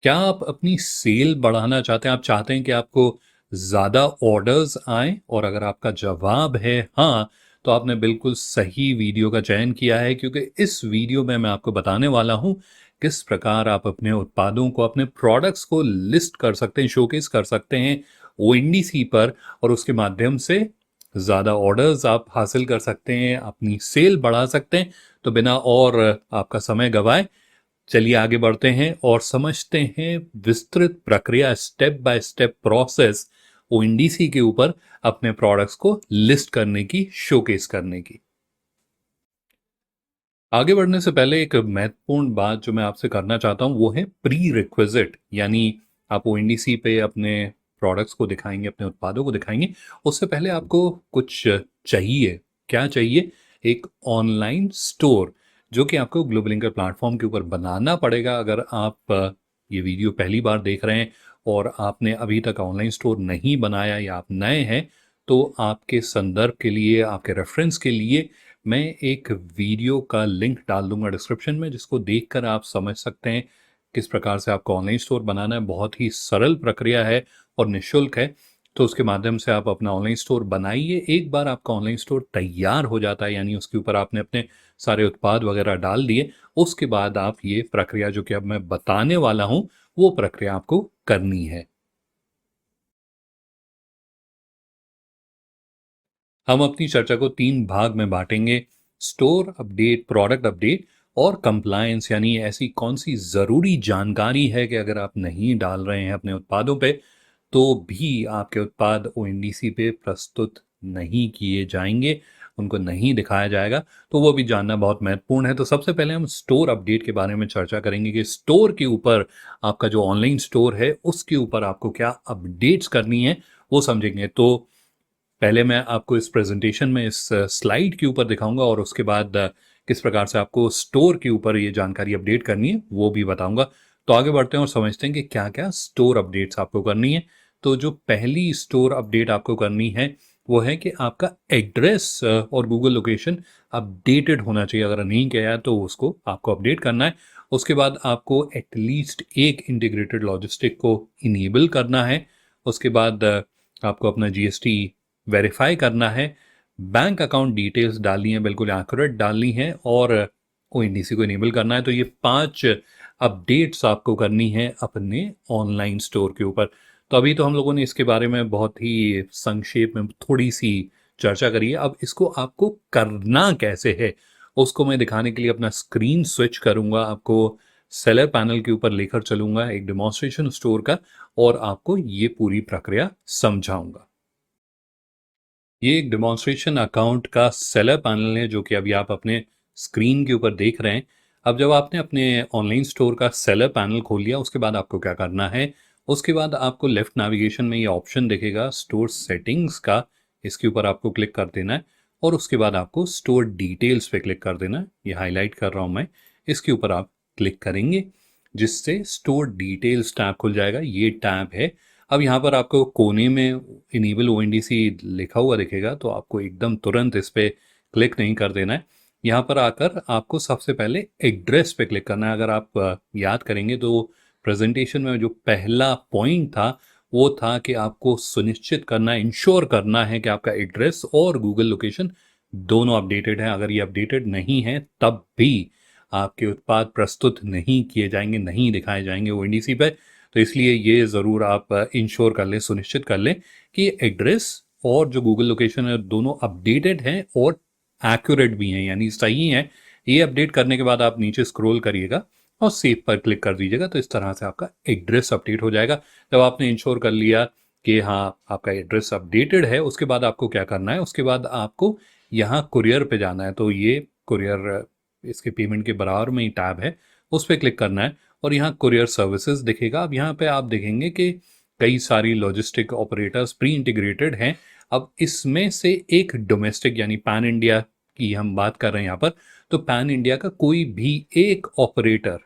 क्या आप अपनी सेल बढ़ाना चाहते हैं? आप चाहते हैं कि आपको ज़्यादा ऑर्डर्स आएँ? और अगर आपका जवाब है हाँ, तो आपने बिल्कुल सही वीडियो का चयन किया है, क्योंकि इस वीडियो में मैं आपको बताने वाला हूँ किस प्रकार आप अपने उत्पादों को, अपने प्रोडक्ट्स को लिस्ट कर सकते हैं, शोकेस कर सकते हैं ओएनडीसी पर, और उसके माध्यम से ज़्यादा ऑर्डर्स आप हासिल कर सकते हैं, अपनी सेल बढ़ा सकते हैं। तो बिना और आपका समय गँवाए चलिए आगे बढ़ते हैं और समझते हैं विस्तृत प्रक्रिया, step by step process ONDC के ऊपर अपने प्रोडक्ट्स को लिस्ट करने की, शोकेस करने की। आगे बढ़ने से पहले एक महत्वपूर्ण बात जो मैं आपसे करना चाहता हूं वो है प्री रिक्विजिट, यानी आप ओएनडीसी पे अपने प्रोडक्ट्स को दिखाएंगे, अपने उत्पादों को दिखाएंगे, उससे पहले आपको कुछ चाहिए। क्या चाहिए? एक ऑनलाइन स्टोर, जो कि आपको ग्लोबल लिंकर प्लेटफॉर्म के ऊपर बनाना पड़ेगा। अगर आप ये वीडियो पहली बार देख रहे हैं और आपने अभी तक ऑनलाइन स्टोर नहीं बनाया या आप नए हैं, तो आपके संदर्भ के लिए, आपके रेफरेंस के लिए मैं एक वीडियो का लिंक डाल दूंगा डिस्क्रिप्शन में, जिसको देखकर आप समझ सकते हैं किस प्रकार से आपको ऑनलाइन स्टोर बनाना है। बहुत ही सरल प्रक्रिया है और निःशुल्क है। तो उसके माध्यम से आप अपना ऑनलाइन स्टोर बनाइए। एक बार आपका ऑनलाइन स्टोर तैयार हो जाता है, यानी उसके ऊपर आपने अपने सारे उत्पाद वगैरह डाल दिए, उसके बाद आप ये प्रक्रिया जो कि अब मैं बताने वाला हूँ, वो प्रक्रिया आपको करनी है। हम अपनी चर्चा को 3 भाग में बांटेंगे: स्टोर अपडेट, प्रोडक्ट अपडेट और कंप्लायंस, यानी ऐसी कौन सी ज़रूरी जानकारी है कि अगर आप नहीं डाल रहे हैं अपने उत्पादों पे, तो भी आपके उत्पाद ओएनडीसी पे प्रस्तुत नहीं किए जाएंगे, उनको नहीं दिखाया जाएगा। तो वो भी जानना बहुत महत्वपूर्ण है। तो सबसे पहले हम स्टोर अपडेट के बारे में चर्चा करेंगे कि स्टोर के ऊपर, आपका जो ऑनलाइन स्टोर है उसके ऊपर आपको क्या अपडेट्स करनी है, वो समझेंगे। तो पहले मैं आपको इस प्रेजेंटेशन में, इस स्लाइड के ऊपर दिखाऊंगा, और उसके बाद किस प्रकार से आपको स्टोर के ऊपर ये जानकारी अपडेट करनी है वो भी बताऊंगा। तो आगे बढ़ते हैं और समझते हैं कि क्या क्या स्टोर अपडेट्स आपको करनी है। तो जो पहली स्टोर अपडेट आपको करनी है वो है कि आपका एड्रेस और गूगल लोकेशन अपडेटेड होना चाहिए। अगर नहीं किया है तो उसको आपको अपडेट करना है। उसके बाद आपको एटलीस्ट एक इंटीग्रेटेड लॉजिस्टिक को इनेबल करना है। उसके बाद आपको अपना जीएसटी वेरीफाई करना है, बैंक अकाउंट डिटेल्स डालनी है, बिल्कुल एक्यूरेट डालनी है, और ओएनडीसी को इनेबल करना है। तो ये 5 अपडेट्स आपको करनी है अपने ऑनलाइन स्टोर के ऊपर। तो अभी तो हम लोगों ने इसके बारे में बहुत ही संक्षेप में थोड़ी सी चर्चा करी है। अब इसको आपको करना कैसे है, उसको मैं दिखाने के लिए अपना स्क्रीन स्विच करूंगा, आपको सेलर पैनल के ऊपर लेकर चलूंगा एक डेमोन्स्ट्रेशन स्टोर का, और आपको ये पूरी प्रक्रिया समझाऊंगा। ये एक डेमोन्स्ट्रेशन अकाउंट का सेलर पैनल है, जो कि अभी आप अपने स्क्रीन के ऊपर देख रहे हैं। अब जब आपने अपने ऑनलाइन स्टोर का सेलर पैनल खोल लिया, उसके बाद आपको क्या करना है? उसके बाद आपको लेफ्ट नेविगेशन में ये ऑप्शन दिखेगा स्टोर सेटिंग्स का, इसके ऊपर आपको क्लिक कर देना है, और उसके बाद आपको स्टोर डिटेल्स पे क्लिक कर देना है। ये हाईलाइट कर रहा हूँ मैं, इसके ऊपर आप क्लिक करेंगे, जिससे स्टोर डिटेल्स टैब खुल जाएगा। ये टैब है। अब यहाँ पर आपको कोने में इनेबल ओएनडीसी लिखा हुआ दिखेगा, तो आपको एकदम तुरंत इस पे क्लिक नहीं कर देना है। यहाँ पर आकर आपको सबसे पहले एड्रेस पे क्लिक करना है। अगर आप याद करेंगे तो प्रेजेंटेशन में जो पहला पॉइंट था वो था कि आपको सुनिश्चित करना है, इंश्योर करना है कि आपका एड्रेस और गूगल लोकेशन दोनों अपडेटेड है। अगर ये अपडेटेड नहीं है तब भी आपके उत्पाद प्रस्तुत नहीं किए जाएंगे, नहीं दिखाए जाएंगे ओएनडीसी पे। तो इसलिए ये ज़रूर आप इंश्योर कर लें, सुनिश्चित कर लें कि एड्रेस और जो गूगल लोकेशन है दोनों अपडेटेड हैं और एक्यूरेट भी हैं, यानी सही हैं। ये अपडेट करने के बाद आप नीचे स्क्रॉल करिएगा और सेव पर क्लिक कर दीजिएगा। तो इस तरह से आपका एड्रेस अपडेट हो जाएगा। जब आपने इंश्योर कर लिया कि हाँ आपका एड्रेस अपडेटेड है, उसके बाद आपको क्या करना है? उसके बाद आपको यहाँ कुरियर पे जाना है। तो ये कुरियर, इसके पेमेंट के बराबर में ही टैब है, उस पर क्लिक करना है, और यहाँ कुरियर सर्विसेज दिखेगा। अब यहाँ पे आप देखेंगे कि कई सारी लॉजिस्टिक ऑपरेटर्स प्री इंटीग्रेटेड हैं। अब इसमें से एक डोमेस्टिक, यानी पैन इंडिया की हम बात कर रहे हैं यहाँ पर, तो पैन इंडिया का कोई भी एक ऑपरेटर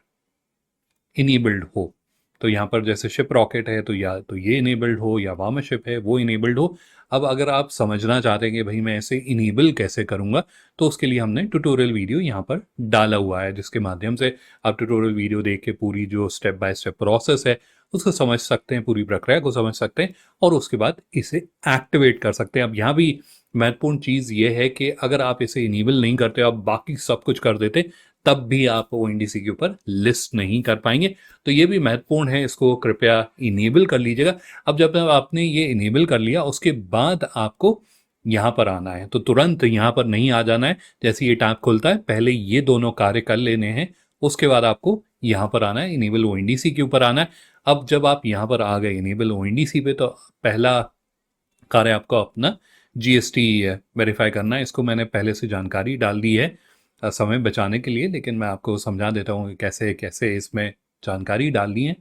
इनेबल्ड हो, तो यहाँ पर जैसे शिप रॉकेट है तो या तो ये इनेबल्ड हो या वामा शिप है वो इनेबल्ड हो। अब अगर आप समझना चाहते हैं कि भाई मैं इसे इनेबल कैसे करूँगा, तो उसके लिए हमने ट्यूटोरियल वीडियो यहाँ पर डाला हुआ है, जिसके माध्यम से आप ट्यूटोरियल वीडियो देख के पूरी जो स्टेप बाय स्टेप प्रोसेस है उसको समझ सकते हैं, पूरी प्रक्रिया को समझ सकते हैं और उसके बाद इसे एक्टिवेट कर सकते हैं। अब यहाँ भी महत्वपूर्ण चीज़ ये है कि अगर आप इसे इनेबल नहीं करते, आप बाकी सब कुछ कर देते, तब भी आप ओएनडीसी के ऊपर लिस्ट नहीं कर पाएंगे। तो ये भी महत्वपूर्ण है, इसको कृपया इनेबल कर लीजिएगा। अब जब आपने ये इनेबल कर लिया, उसके बाद आपको यहाँ पर आना है, तो तुरंत यहाँ पर नहीं आ जाना है। जैसे ये टैब खुलता है, पहले ये दोनों कार्य कर लेने हैं, उसके बाद आपको यहाँ पर आना है, इनेबल ओएनडीसी के ऊपर आना है। अब जब आप यहाँ पर आ गए इनेबल ओएनडीसी पे, तो पहला कार्य आपको अपना जीएसटी वेरीफाई करना है। इसको मैंने पहले से जानकारी डाल दी है समय बचाने के लिए, लेकिन मैं आपको समझा देता हूँ कि कैसे कैसे इसमें जानकारी डालनी है।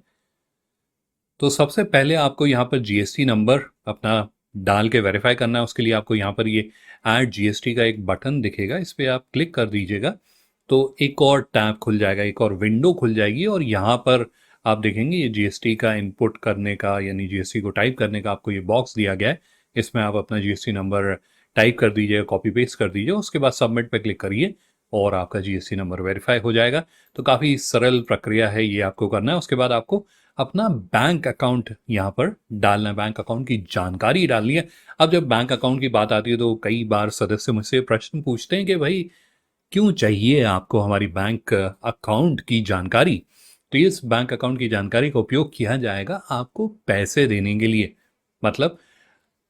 तो सबसे पहले आपको यहाँ पर जीएसटी नंबर अपना डाल के वेरीफाई करना है। उसके लिए आपको यहाँ पर ये ऐड जीएसटी का एक बटन दिखेगा, इस पर आप क्लिक कर दीजिएगा तो एक और टैब खुल जाएगा, एक और विंडो खुल जाएगी और यहाँ पर आप देखेंगे ये जीएसटी का इनपुट करने का यानी जीएसटी को टाइप करने का आपको ये बॉक्स दिया गया है। इसमें आप अपना जीएसटी नंबर टाइप कर दीजिए, कॉपी पेस्ट कर दीजिए, उसके बाद सबमिट पे क्लिक करिए और आपका जीएसटी नंबर वेरीफाई हो जाएगा। तो काफ़ी सरल प्रक्रिया है, ये आपको करना है। उसके बाद आपको अपना बैंक अकाउंट यहाँ पर डालना है, बैंक अकाउंट की जानकारी डालनी है। अब जब बैंक अकाउंट की बात आती है तो कई बार सदस्य मुझसे प्रश्न पूछते हैं कि भाई क्यों चाहिए आपको हमारी बैंक अकाउंट की जानकारी। तो इस बैंक अकाउंट की जानकारी का उपयोग किया जाएगा आपको पैसे देने के लिए। मतलब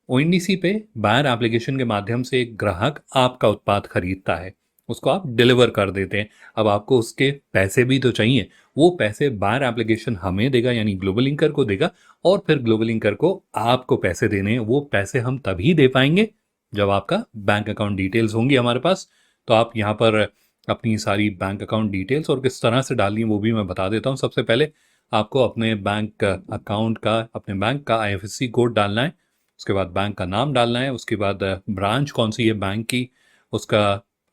ओएनडीसी पे बायर एप्लीकेशन के माध्यम से एक ग्राहक आपका उत्पाद खरीदता है, उसको आप डिलीवर कर देते हैं। अब आपको उसके पैसे भी तो चाहिए, वो पैसे बायर एप्लीकेशन हमें देगा यानी ग्लोबल लिंकर को देगा और फिर ग्लोबल लिंकर को आपको पैसे देने हैं। वो पैसे हम तभी दे पाएंगे जब आपका बैंक अकाउंट डिटेल्स होंगी हमारे पास। तो आप यहाँ पर अपनी सारी बैंक अकाउंट डिटेल्स और किस तरह से डालनी है वो भी मैं बता देता हूँ। सबसे पहले आपको अपने बैंक अकाउंट का, अपने बैंक का आईएफएससी कोड डालना है। उसके बाद बैंक का नाम डालना है, उसके बाद ब्रांच कौन सी है बैंक की, उसका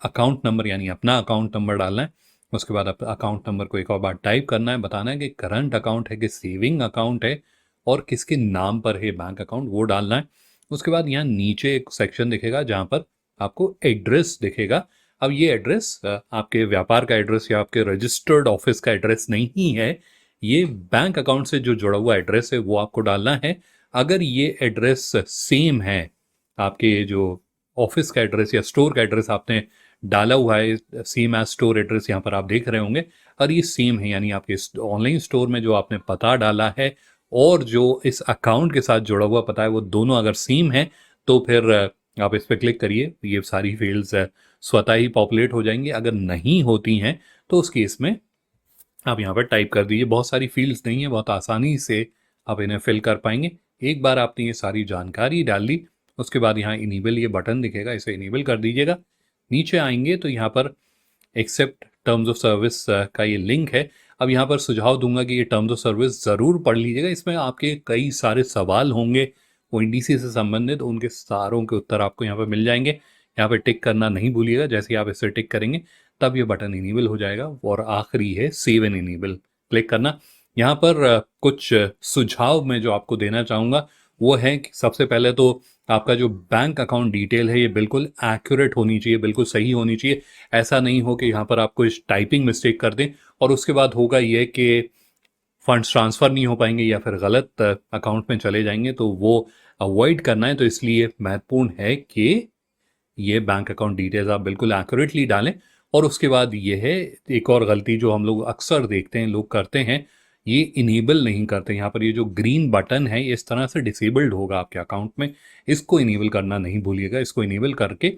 अकाउंट नंबर यानी अपना अकाउंट नंबर डालना है। उसके बाद अकाउंट नंबर को एक और बार टाइप करना है, बताना है कि करंट अकाउंट है कि सेविंग अकाउंट है और किसके नाम पर है बैंक अकाउंट, वो डालना है। उसके बाद यहाँ नीचे एक सेक्शन दिखेगा जहाँ पर आपको एड्रेस दिखेगा। अब ये एड्रेस आपके व्यापार का एड्रेस या आपके रजिस्टर्ड ऑफिस का एड्रेस नहीं है, ये बैंक अकाउंट से जो जुड़ा हुआ एड्रेस है वो आपको डालना है। अगर ये एड्रेस सेम है, आपके जो ऑफिस का एड्रेस या स्टोर का एड्रेस आपने डाला हुआ है, सेम एज स्टोर एड्रेस यहाँ पर आप देख रहे होंगे, और ये सेम है यानी आपके ऑनलाइन स्टोर में जो आपने पता डाला है और जो इस अकाउंट के साथ जुड़ा हुआ पता है वो दोनों अगर सेम है, तो फिर आप इस पर क्लिक करिए, ये सारी फील्ड्स स्वतः ही पॉपुलेट हो जाएंगी। अगर नहीं होती हैं तो उस केस में आप यहाँ पर टाइप कर दीजिए। बहुत सारी फील्ड्स नहीं है, बहुत आसानी से आप इन्हें फिल कर पाएंगे। एक बार आपने ये सारी जानकारी डाल ली, उसके बाद यहाँ इनेबल ये बटन दिखेगा, इसे इनेबल कर दीजिएगा। नीचे आएंगे तो यहाँ पर एक्सेप्ट टर्म्स ऑफ सर्विस का ये लिंक है। अब यहाँ पर सुझाव दूंगा कि ये टर्म्स ऑफ सर्विस ज़रूर पढ़ लीजिएगा, इसमें आपके कई सारे सवाल होंगे ओएनडीसी से संबंधित, उनके सारों के उत्तर आपको यहाँ पर मिल जाएंगे। यहाँ पर टिक करना नहीं भूलिएगा, जैसे ही आप इसे टिक करेंगे तब ये बटन इनेबल हो जाएगा। और आखिरी है सेव एंड इनेबल, क्लिक करना। यहाँ पर कुछ सुझाव मैं जो आपको देना चाहूँगा वो है कि सबसे पहले तो आपका जो बैंक अकाउंट डिटेल है ये बिल्कुल एक्यूरेट होनी चाहिए, बिल्कुल सही होनी चाहिए। ऐसा नहीं हो कि यहाँ पर आप कुछ टाइपिंग मिस्टेक कर दें और उसके बाद होगा ये कि फंड्स ट्रांसफ़र नहीं हो पाएंगे या फिर गलत अकाउंट में चले जाएंगे, तो वो अवॉइड करना है। तो इसलिए महत्वपूर्ण है कि ये बैंक अकाउंट डिटेल्स आप बिल्कुल एक्यूरेटली डालें। और उसके बाद ये है एक और गलती जो हम लोग अक्सर देखते हैं लोग करते हैं, ये इनेबल नहीं करते। यहाँ पर ये जो ग्रीन बटन है ये इस तरह से डिसेबल्ड होगा आपके अकाउंट में, इसको इनेबल करना नहीं भूलिएगा। इसको इनेबल करके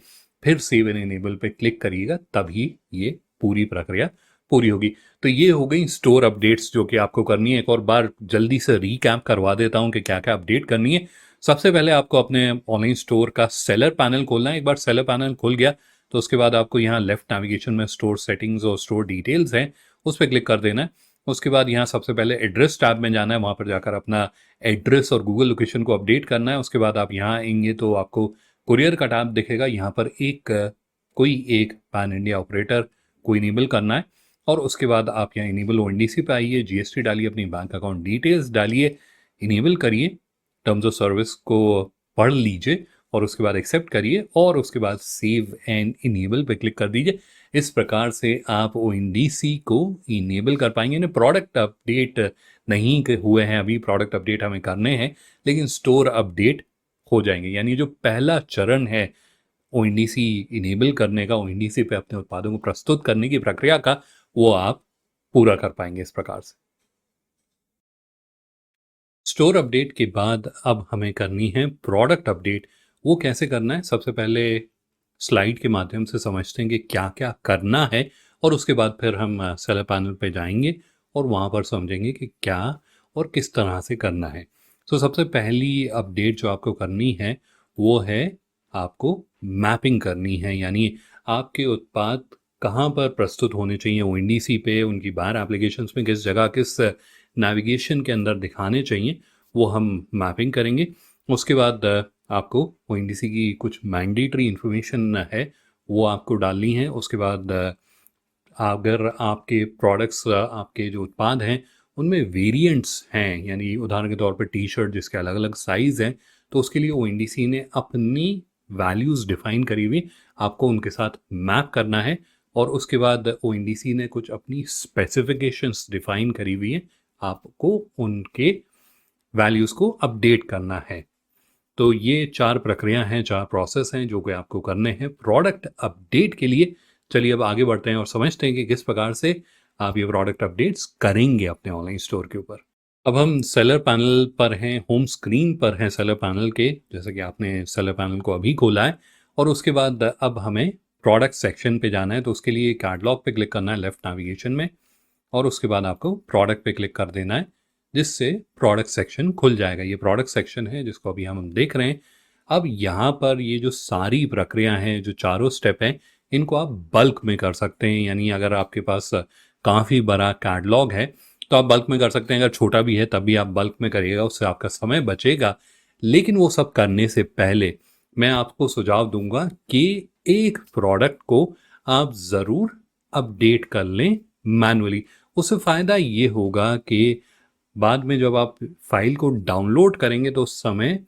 फिर सेव एंड इनेबल पे क्लिक करिएगा, तभी ये पूरी प्रक्रिया पूरी होगी। तो ये हो गई स्टोर अपडेट्स जो कि आपको करनी है। एक और बार जल्दी से रीकैप करवा देता हूँ कि क्या क्या अपडेट करनी है। सबसे पहले आपको अपने ऑनलाइन स्टोर का सेलर पैनल खोलना है। एक बार सेलर पैनल खुल गया तो उसके बाद आपको यहाँ लेफ्ट नेविगेशन में स्टोर सेटिंग्स और स्टोर डिटेल्स हैं, उस पर क्लिक कर देना है। उसके बाद यहाँ सबसे पहले एड्रेस टैब में जाना है, वहाँ पर जाकर अपना एड्रेस और गूगल लोकेशन को अपडेट करना है। उसके बाद आप यहाँ आएंगे तो आपको कुरियर का टैब दिखेगा, यहाँ पर कोई एक पैन इंडिया ऑपरेटर को इनेबल करना है। और उसके बाद आप यहाँ इनेबल ओएनडीसी पे आइए, जीएसटी डालिए, अपनी बैंक अकाउंट डिटेल्स डालिए, इनेबल करिए, टर्म्स ऑफ सर्विस को पढ़ लीजिए और उसके बाद एक्सेप्ट करिए और उसके बाद सेव एंड इनेबल पे क्लिक कर दीजिए। इस प्रकार से आप ओएनडीसी को इनेबल कर पाएंगे। ना प्रोडक्ट अपडेट नहीं हुए हैं अभी, प्रोडक्ट अपडेट हमें करने हैं, लेकिन स्टोर अपडेट हो जाएंगे। यानी जो पहला चरण है ओएनडीसी इनेबल करने का, ओएनडीसी पे अपने उत्पादों को प्रस्तुत करने की प्रक्रिया का, वो आप पूरा कर पाएंगे इस प्रकार से। स्टोर अपडेट के बाद अब हमें करनी है प्रोडक्ट अपडेट। वो कैसे करना है, सबसे पहले स्लाइड के माध्यम से समझते हैं कि क्या क्या करना है और उसके बाद फिर हम सेलर पैनल पे जाएंगे और वहाँ पर समझेंगे कि क्या और किस तरह से करना है। तो सबसे पहली अपडेट जो आपको करनी है वो है, आपको मैपिंग करनी है। यानी आपके उत्पाद कहाँ पर प्रस्तुत होने चाहिए ओएनडीसी पे, उनकी बाहर एप्लीकेशंस में किस जगह, किस नेविगेशन के अंदर दिखाने चाहिए, वो हम मैपिंग करेंगे। उसके बाद आपको ओएनडीसी की कुछ मैंडेटरी इन्फॉर्मेशन है वो आपको डालनी है। उसके बाद अगर आपके प्रोडक्ट्स, आपके जो उत्पाद हैं उनमें वेरिएंट्स हैं, यानी उदाहरण के तौर पर टी शर्ट जिसके अलग अलग साइज़ हैं, तो उसके लिए ओएनडीसी ने अपनी वैल्यूज़ डिफ़ाइन करी हुई, आपको उनके साथ मैप करना है। और उसके बाद ओएनडीसी ने कुछ अपनी स्पेसिफिकेशंस डिफ़ाइन करी हुई हैं, आपको उनके वैल्यूज़ को अपडेट करना है। तो ये 4 प्रक्रिया हैं, 4 प्रोसेस हैं जो कि आपको करने हैं प्रोडक्ट अपडेट के लिए। चलिए अब आगे बढ़ते हैं और समझते हैं कि किस प्रकार से आप ये प्रोडक्ट अपडेट्स करेंगे अपने ऑनलाइन स्टोर के ऊपर। अब हम सेलर पैनल पर हैं, होम स्क्रीन पर हैं सेलर पैनल के, जैसे कि आपने सेलर पैनल को अभी खोला है। और उसके बाद अब हमें प्रोडक्ट सेक्शन पे जाना है, तो उसके लिए कैटलॉग पे क्लिक करना है लेफ्ट नेविगेशन में और उसके बाद आपको प्रोडक्ट पे क्लिक कर देना है, जिससे प्रोडक्ट सेक्शन खुल जाएगा। ये प्रोडक्ट सेक्शन है जिसको अभी हम देख रहे हैं। अब यहाँ पर ये जो सारी प्रक्रिया हैं, जो चारों स्टेप हैं, इनको आप बल्क में कर सकते हैं। यानी अगर आपके पास काफ़ी बड़ा कैटलॉग है तो आप बल्क में कर सकते हैं, अगर छोटा भी है तब भी आप बल्क में करिएगा, उससे आपका समय बचेगा। लेकिन वो सब करने से पहले मैं आपको सुझाव दूंगा कि एक प्रोडक्ट को आप ज़रूर अपडेट कर लें मैनुअली। उससे फ़ायदा ये होगा कि बाद में जब आप फाइल को डाउनलोड करेंगे तो उस समय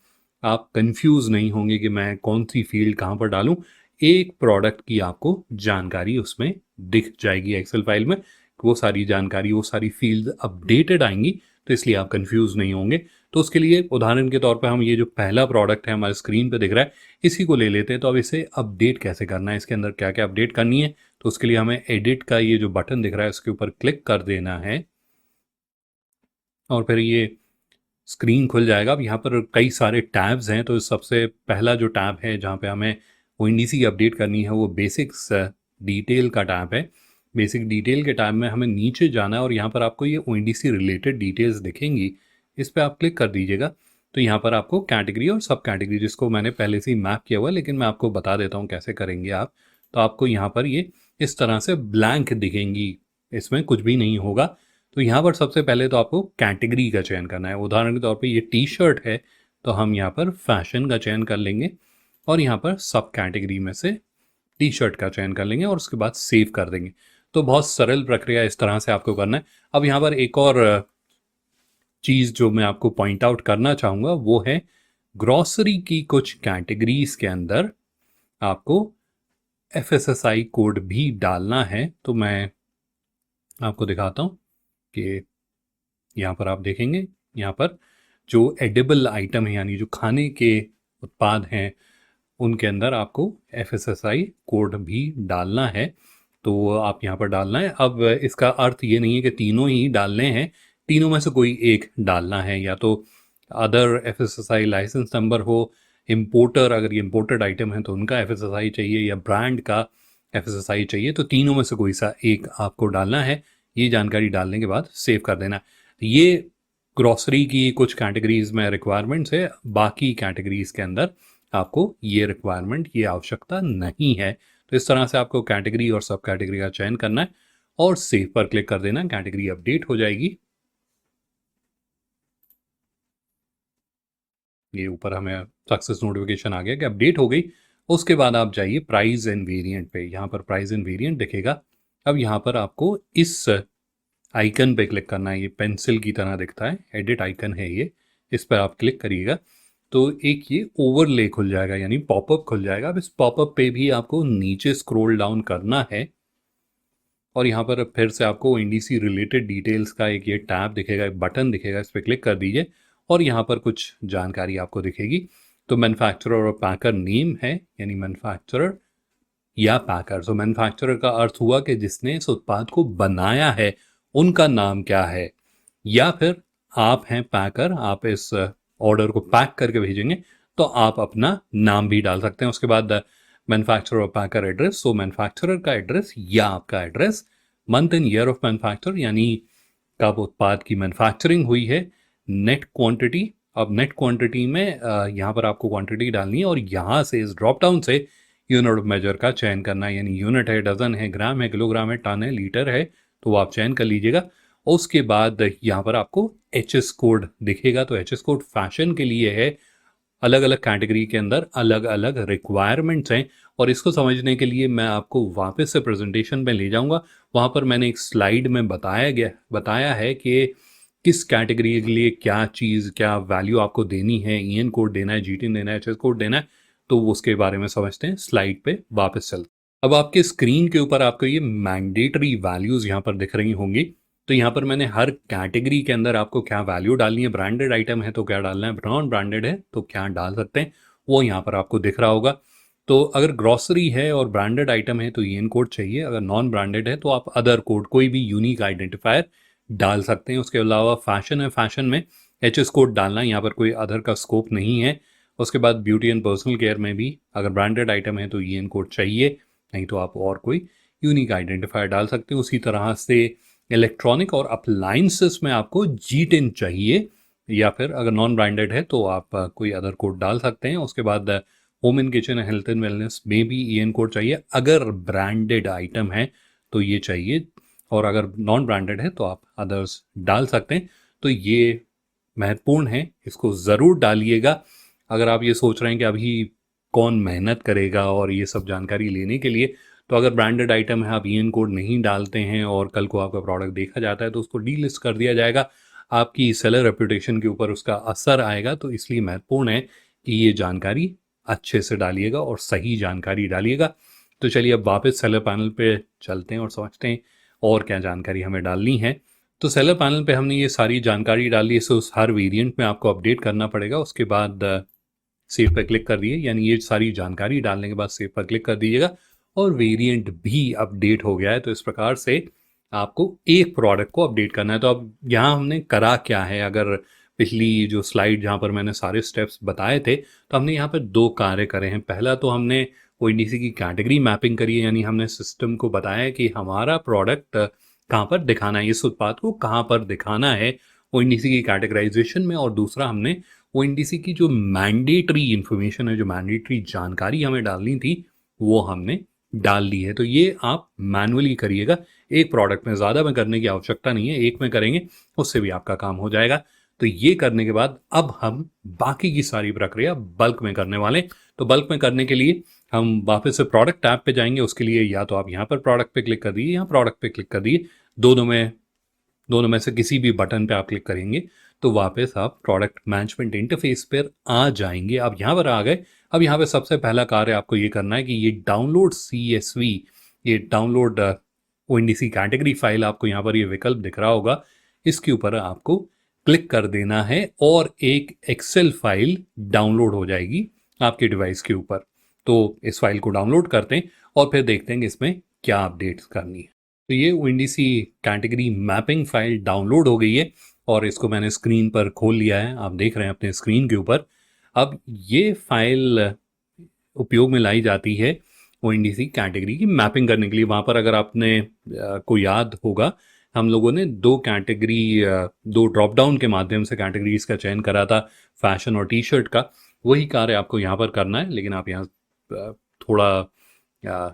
आप कंफ्यूज नहीं होंगे कि मैं कौन सी फील्ड कहाँ पर डालूं। एक प्रोडक्ट की आपको जानकारी उसमें दिख जाएगी एक्सेल फाइल में, वो सारी जानकारी, वो सारी फील्ड अपडेटेड आएंगी, तो इसलिए आप कंफ्यूज नहीं होंगे। तो उसके लिए उदाहरण के तौर पर हम ये जो पहला प्रोडक्ट है हमारे स्क्रीन पे दिख रहा है, इसी को ले लेते हैं। तो अब इसे अपडेट कैसे करना है, इसके अंदर क्या क्या अपडेट करनी है, तो उसके लिए हमें एडिट का ये जो बटन दिख रहा है उसके ऊपर क्लिक कर देना है और फिर ये स्क्रीन खुल जाएगा। अब यहाँ पर कई सारे टैब्स हैं, तो सबसे पहला जो टैब है जहाँ पे हमें ओएनडीसी की अपडेट करनी है वो बेसिक्स डिटेल का टैब है। बेसिक डिटेल के टैब में हमें नीचे जाना है और यहाँ पर आपको ये ओएनडीसी रिलेटेड डिटेल्स दिखेंगी, इस पर आप क्लिक कर दीजिएगा। तो यहाँ पर आपको कैटेगरी और सब कैटेगरी, जिसको मैंने पहले से ही मैप किया हुआ है लेकिन मैं आपको बता देता हूँ कैसे करेंगे आप। तो आपको यहाँ पर ये इस तरह से ब्लैंक दिखेंगी, इसमें कुछ भी नहीं होगा। तो यहाँ पर सबसे पहले तो आपको कैटेगरी का चयन करना है। उदाहरण के तौर पे ये टी शर्ट है तो हम यहाँ पर फैशन का चयन कर लेंगे और यहाँ पर सब कैटेगरी में से टी शर्ट का चयन कर लेंगे और उसके बाद सेव कर देंगे। तो बहुत सरल प्रक्रिया इस तरह से आपको करना है। अब यहाँ पर एक और चीज़ जो मैं आपको पॉइंट आउट करना चाहूँगा वो है, ग्रॉसरी की कुछ कैटेगरीज के अंदर आपको एफएसएसआई कोड भी डालना है। तो मैं आपको दिखाता हूँ कि यहाँ पर आप देखेंगे, यहाँ पर जो एडिबल आइटम है यानी जो खाने के उत्पाद हैं उनके अंदर आपको एफएसएसआई कोड भी डालना है। तो आप यहाँ पर डालना है। अब इसका अर्थ ये नहीं है कि तीनों ही डालने हैं, तीनों में से कोई एक डालना है। या तो अदर एफएसएसआई लाइसेंस नंबर हो, इम्पोर्टर अगर ये इम्पोर्टेड आइटम है तो उनका एफएसएसआई चाहिए, या ब्रांड का एफएसएसआई चाहिए, तो तीनों में से कोई सा एक आपको डालना है। ये जानकारी डालने के बाद सेव कर देना। ये ग्रॉसरी की कुछ कैटेगरीज में रिक्वायरमेंट्स है, बाकी कैटेगरीज के अंदर आपको ये रिक्वायरमेंट, ये आवश्यकता नहीं है। तो इस तरह से आपको कैटेगरी और सब कैटेगरी का चयन करना है और सेव पर क्लिक कर देना, कैटेगरी अपडेट हो जाएगी। ये ऊपर हमें सक्सेस नोटिफिकेशन आ गया कि अपडेट हो गई। उसके बाद आप जाइए प्राइस एंड वेरिएंट पे, यहाँ पर प्राइस एंड वेरिएंट दिखेगा। अब यहाँ पर आपको इस आइकन पे क्लिक करना है, ये पेंसिल की तरह दिखता है, एडिट आइकन है ये, इस पर आप क्लिक करिएगा तो एक ये ओवरले खुल जाएगा, यानी पॉपअप खुल जाएगा। अब इस पॉपअप पे भी आपको नीचे स्क्रॉल डाउन करना है और यहाँ पर फिर से आपको एनडीसी रिलेटेड डिटेल्स का एक ये टैब दिखेगा, एक बटन दिखेगा, इस पर क्लिक कर दीजिए और यहाँ पर कुछ जानकारी आपको दिखेगी। तो मैन्युफैक्चरर और पैकर नेम है, यानी मैन्युफैक्चरर या पैकर। तो मैन्युफैक्चरर का अर्थ हुआ कि जिसने इस उत्पाद को बनाया है उनका नाम क्या है, या फिर आप हैं पैकर, आप इस ऑर्डर को पैक करके भेजेंगे तो आप अपना नाम भी डाल सकते हैं। उसके बाद मैन्युफैक्चरर और पैकर एड्रेस, सो मैन्युफैक्चरर का एड्रेस या आपका address, month and year of manufacture, यानी कब उत्पाद की मैन्युफैक्चरिंग हुई है, नेट क्वांटिटी। अब नेट क्वांटिटी में यहाँ पर आपको क्वांटिटी डालनी है और यहाँ से इस ड्रॉप डाउन से यूनिट ऑफ मेजर का चयन करना है, यानी यूनिट है, डजन है, ग्राम है, किलोग्राम है, टन है, लीटर है, तो वो आप चयन कर लीजिएगा। और उसके बाद यहाँ पर आपको एच एस कोड दिखेगा। तो एच एस कोड फैशन के लिए है, अलग अलग कैटेगरी के अंदर अलग अलग रिक्वायरमेंट्स हैं और इसको समझने के लिए मैं आपको वापस से प्रेजेंटेशन में ले जाऊंगा। वहाँ पर मैंने एक स्लाइड में बताया है कि किस कैटेगरी के लिए क्या चीज़, क्या वैल्यू आपको देनी है, ईएन कोड देना है, जीटीन देना है, एचएस कोड देना है, तो उसके बारे में समझते हैं। स्लाइड पे वापस चलते। अब आपके स्क्रीन के ऊपर आपको ये मैंडेटरी वैल्यूज़ यहाँ पर दिख रही होंगी। तो यहाँ पर मैंने हर कैटेगरी के अंदर आपको क्या वैल्यू डालनी है, ब्रांडेड आइटम है तो क्या डालना है, नॉन ब्रांडेड है तो क्या डाल सकते हैं, वो यहाँ पर आपको दिख रहा होगा। तो अगर ग्रॉसरी है और ब्रांडेड आइटम है तो ईएन कोड चाहिए, अगर नॉन ब्रांडेड है तो आप अदर कोड, कोई भी यूनिक आइडेंटिफायर डाल सकते हैं। उसके अलावा फैशन है, फैशन में एच एस कोड डालना है, यहाँ पर कोई अदर का स्कोप नहीं है। उसके बाद ब्यूटी एंड पर्सनल केयर में भी अगर ब्रांडेड आइटम है तो ईएन कोड चाहिए, नहीं तो आप और कोई यूनिक आइडेंटिफायर डाल सकते हैं। उसी तरह से इलेक्ट्रॉनिक और अप्लाइंसेस में आपको जी10 चाहिए, या फिर अगर नॉन ब्रांडेड है तो आप कोई अदर कोड डाल सकते हैं। उसके बाद home and kitchen, health and wellness में भी ईएन कोड चाहिए, अगर ब्रांडेड आइटम है तो ये चाहिए, और अगर नॉन ब्रांडेड है तो आप अदर्स डाल सकते हैं। तो ये महत्वपूर्ण है, इसको ज़रूर डालिएगा। अगर आप ये सोच रहे हैं कि अभी कौन मेहनत करेगा और ये सब जानकारी लेने के लिए, तो अगर ब्रांडेड आइटम है, आप ईएन कोड नहीं डालते हैं और कल को आपका प्रोडक्ट देखा जाता है तो उसको डीलिस्ट कर दिया जाएगा, आपकी सेलर रेपुटेशन के ऊपर उसका असर आएगा। तो इसलिए महत्वपूर्ण है कि ये जानकारी अच्छे से डालिएगा और सही जानकारी डालिएगा। तो चलिए अब वापस सेलर पैनल पे चलते हैं और समझते हैं और क्या जानकारी हमें डालनी है। तो सेलर पैनल पे हमने ये सारी जानकारी डाली है, सो हर वेरिएंट में आपको अपडेट करना पड़ेगा। उसके बाद सेव पर क्लिक कर दिए, यानी ये सारी जानकारी डालने के बाद सेव पर क्लिक कर दीजिएगा और वेरिएंट भी अपडेट हो गया है। तो इस प्रकार से आपको एक प्रोडक्ट को अपडेट करना है। तो अब यहाँ हमने करा क्या है, अगर पिछली जो स्लाइड जहाँ पर मैंने सारे स्टेप्स बताए थे, तो हमने यहाँ पर दो कार्य करे हैं। पहला तो हमने ओएनडीसी की कैटेगरी मैपिंग करी है, यानी हमने सिस्टम को बताया कि हमारा प्रोडक्ट कहाँ पर दिखाना है, इस उत्पाद को कहाँ पर दिखाना है ओएनडीसी की कैटेगराइजेशन में। और दूसरा हमने ओएनडीसी की जो मैंडेटरी इन्फॉर्मेशन है, जो मैंडेटरी जानकारी हमें डालनी थी, वो हमने डाल दी है। तो ये आप मैनुअली करिएगा, एक प्रोडक्ट में, ज़्यादा में करने की आवश्यकता नहीं है, एक में करेंगे उससे भी आपका काम हो जाएगा। तो ये करने के बाद अब हम बाकी की सारी प्रक्रिया बल्क में करने वाले। तो बल्क में करने के लिए हम वापस से प्रोडक्ट टैब पे जाएंगे। उसके लिए या तो आप यहाँ पर प्रोडक्ट पे क्लिक कर दीजिए, यहाँ प्रोडक्ट पे क्लिक कर दीजिए, दोनों में से किसी भी बटन पे आप क्लिक करेंगे तो वापस आप प्रोडक्ट मैनेजमेंट इंटरफेस पर आ जाएंगे। अब यहाँ पर आ गए। अब यहाँ पे सबसे पहला कार्य आपको ये करना है कि ये डाउनलोड CSV, ये डाउनलोड ओएनडीसी कैटेगरी फाइल, आपको यहाँ पर ये विकल्प दिख रहा होगा, इसके ऊपर आपको क्लिक कर देना है और एक एक्सेल फाइल डाउनलोड हो जाएगी आपके डिवाइस के ऊपर। तो इस फाइल को डाउनलोड करते हैं और फिर देखते हैं कि इसमें क्या अपडेट्स करनी है। तो ये ONDC category mapping file download हो गई है और इसको मैंने स्क्रीन पर खोल लिया है, आप देख रहे हैं अपने स्क्रीन के ऊपर। अब ये फाइल उपयोग में लाई जाती है ओएनडीसी कैटेगरी की मैपिंग करने के लिए। वहाँ पर अगर आपने को याद होगा, हम लोगों ने दो ड्रॉप डाउन के माध्यम से कैटेगरीज का चयन करा था, फैशन और टी शर्ट का। वही कार्य आपको यहाँ पर करना है, लेकिन आप यहाँ थोड़ा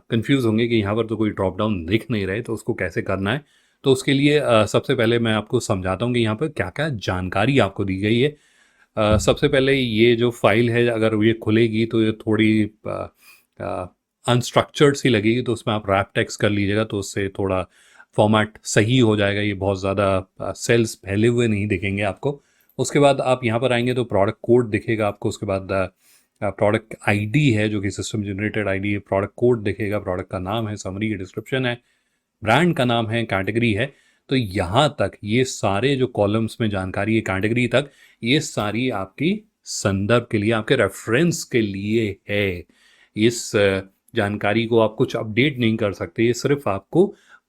कंफ्यूज होंगे कि यहाँ पर तो कोई ड्रॉप डाउन दिख नहीं रहे, तो उसको कैसे करना है। तो उसके लिए सबसे पहले मैं आपको समझाता हूँ कि यहाँ पर क्या क्या जानकारी आपको दी गई है। सबसे पहले ये जो फाइल है, अगर ये खुलेगी तो ये थोड़ी अनस्ट्रक्चर्ड सी लगेगी, तो उसमें आप रैप टेक्स्ट कर लीजिएगा, तो उससे थोड़ा फॉर्मेट सही हो जाएगा, ये बहुत ज़्यादा सेल्स फैले हुए नहीं दिखेंगे आपको। उसके बाद आप यहाँ पर आएंगे तो प्रोडक्ट कोड दिखेगा आपको, उसके बाद प्रोडक्ट आईडी है जो कि सिस्टम जनरेटेड आईडी है, प्रोडक्ट कोड दिखेगा, प्रोडक्ट का नाम है, समरी की डिस्क्रिप्शन है, ब्रांड का नाम है, कैटेगरी है। तो यहाँ तक ये सारे जो कॉलम्स में जानकारी है कैटेगरी तक, ये सारी आपकी संदर्भ के लिए, आपके रेफरेंस के लिए है। इस जानकारी को आप कुछ अपडेट नहीं कर सकते, ये सिर्फ आपको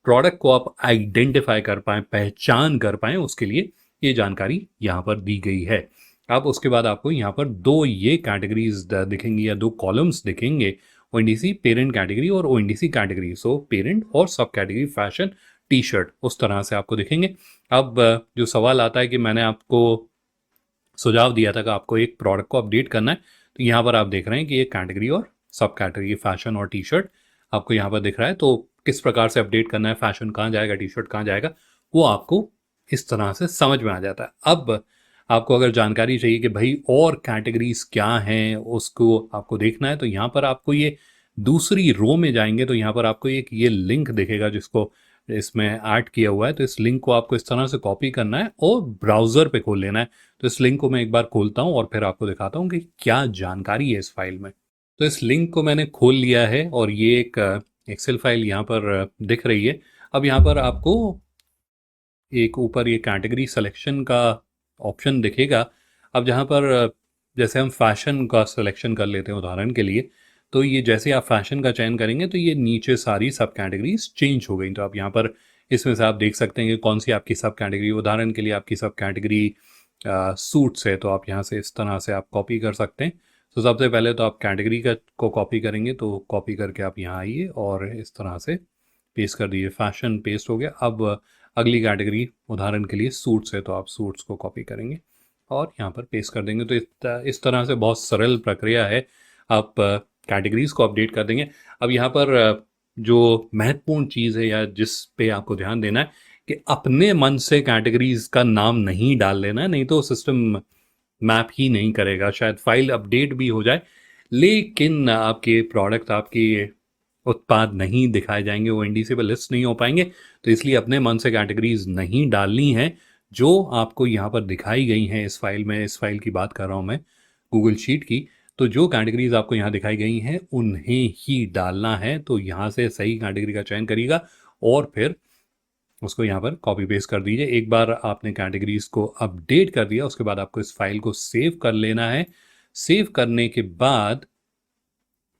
प्रोडक्ट को आप आइडेंटिफाई कर पाएँ, पहचान कर पाएँ, उसके लिए ये जानकारी यहाँ पर दी गई है। अब उसके बाद आपको यहाँ पर दो ये कैटेगरीज दिखेंगी या दो कॉलम्स दिखेंगे, ओएनडीसी पेरेंट कैटेगरी और ओएनडीसी कैटेगरी। सो पेरेंट और सब कैटेगरी फैशन टी शर्ट उस तरह से आपको दिखेंगे। अब जो सवाल आता है कि मैंने आपको सुझाव दिया था कि आपको एक प्रोडक्ट को अपडेट करना है, तो यहाँ पर आप देख रहे हैं कि ये कैटेगरी और सब कैटेगरी फैशन और टी शर्ट आपको यहाँ पर दिख रहा है। तो किस प्रकार से अपडेट करना है, फैशन कहाँ जाएगा, टी शर्ट कहाँ जाएगा, वो आपको इस तरह से समझ में आ जाता है। अब आपको अगर जानकारी चाहिए कि भाई और कैटेगरीज क्या हैं, उसको आपको देखना है, तो यहाँ पर आपको ये दूसरी रो में जाएंगे तो यहाँ पर आपको एक ये लिंक दिखेगा जिसको इसमें ऐड किया हुआ है। तो इस लिंक को आपको इस तरह से कॉपी करना है और ब्राउज़र पे खोल लेना है। तो इस लिंक को मैं एक बार खोलता हूँ और फिर आपको दिखाता हूँ कि क्या जानकारी है इस फाइल में। तो इस लिंक को मैंने खोल लिया है और ये एक एक्सेल फाइल यहाँ पर दिख रही है। अब यहाँ पर आपको एक ऊपर ये कैटेगरी सिलेक्शन का ऑप्शन दिखेगा। अब जहाँ पर जैसे हम फैशन का सिलेक्शन कर लेते हैं उदाहरण के लिए, तो ये जैसे आप फैशन का चयन करेंगे तो ये नीचे सारी सब कैटेगरीज चेंज हो गई। तो आप यहाँ पर इसमें से आप देख सकते हैं कि कौन सी आपकी सब कैटेगरी, उदाहरण के लिए आपकी सब कैटेगरी सूट्स है, तो आप यहाँ से इस तरह से आप कॉपी कर सकते हैं। तो सबसे पहले तो आप कैटेगरी का को कॉपी करेंगे, तो कॉपी करके आप यहाँ आइए और इस तरह से पेस्ट कर दीजिए, फैशन पेस्ट हो गया। अब अगली कैटेगरी उदाहरण के लिए सूट्स है, तो आप सूट्स को कॉपी करेंगे और यहाँ पर पेस्ट कर देंगे। तो इस तरह से बहुत सरल प्रक्रिया है, आप कैटेगरीज को अपडेट कर देंगे। अब यहाँ पर जो महत्वपूर्ण चीज़ है या जिस पे आपको ध्यान देना है कि अपने मन से कैटेगरीज का नाम नहीं डाल लेना है, नहीं तो सिस्टम मैप ही नहीं करेगा। शायद फाइल अपडेट भी हो जाए लेकिन आपके प्रोडक्ट, आपके उत्पाद नहीं दिखाए जाएंगे, वो एनडीसी पे लिस्ट नहीं हो पाएंगे। तो इसलिए अपने मन से कैटेगरीज नहीं डालनी है। जो आपको यहाँ पर दिखाई गई हैं इस फाइल में, इस फाइल की बात कर रहा हूँ मैं गूगल शीट की, तो जो कैटेगरीज आपको यहाँ दिखाई गई हैं उन्हें ही डालना है। तो यहाँ से सही कैटेगरी का चयन करिएगा और फिर उसको यहाँ पर कॉपी पेस्ट कर दीजिए। एक बार आपने कैटेगरीज को अपडेट कर दिया, उसके बाद आपको इस फाइल को सेव कर लेना है। सेव करने के बाद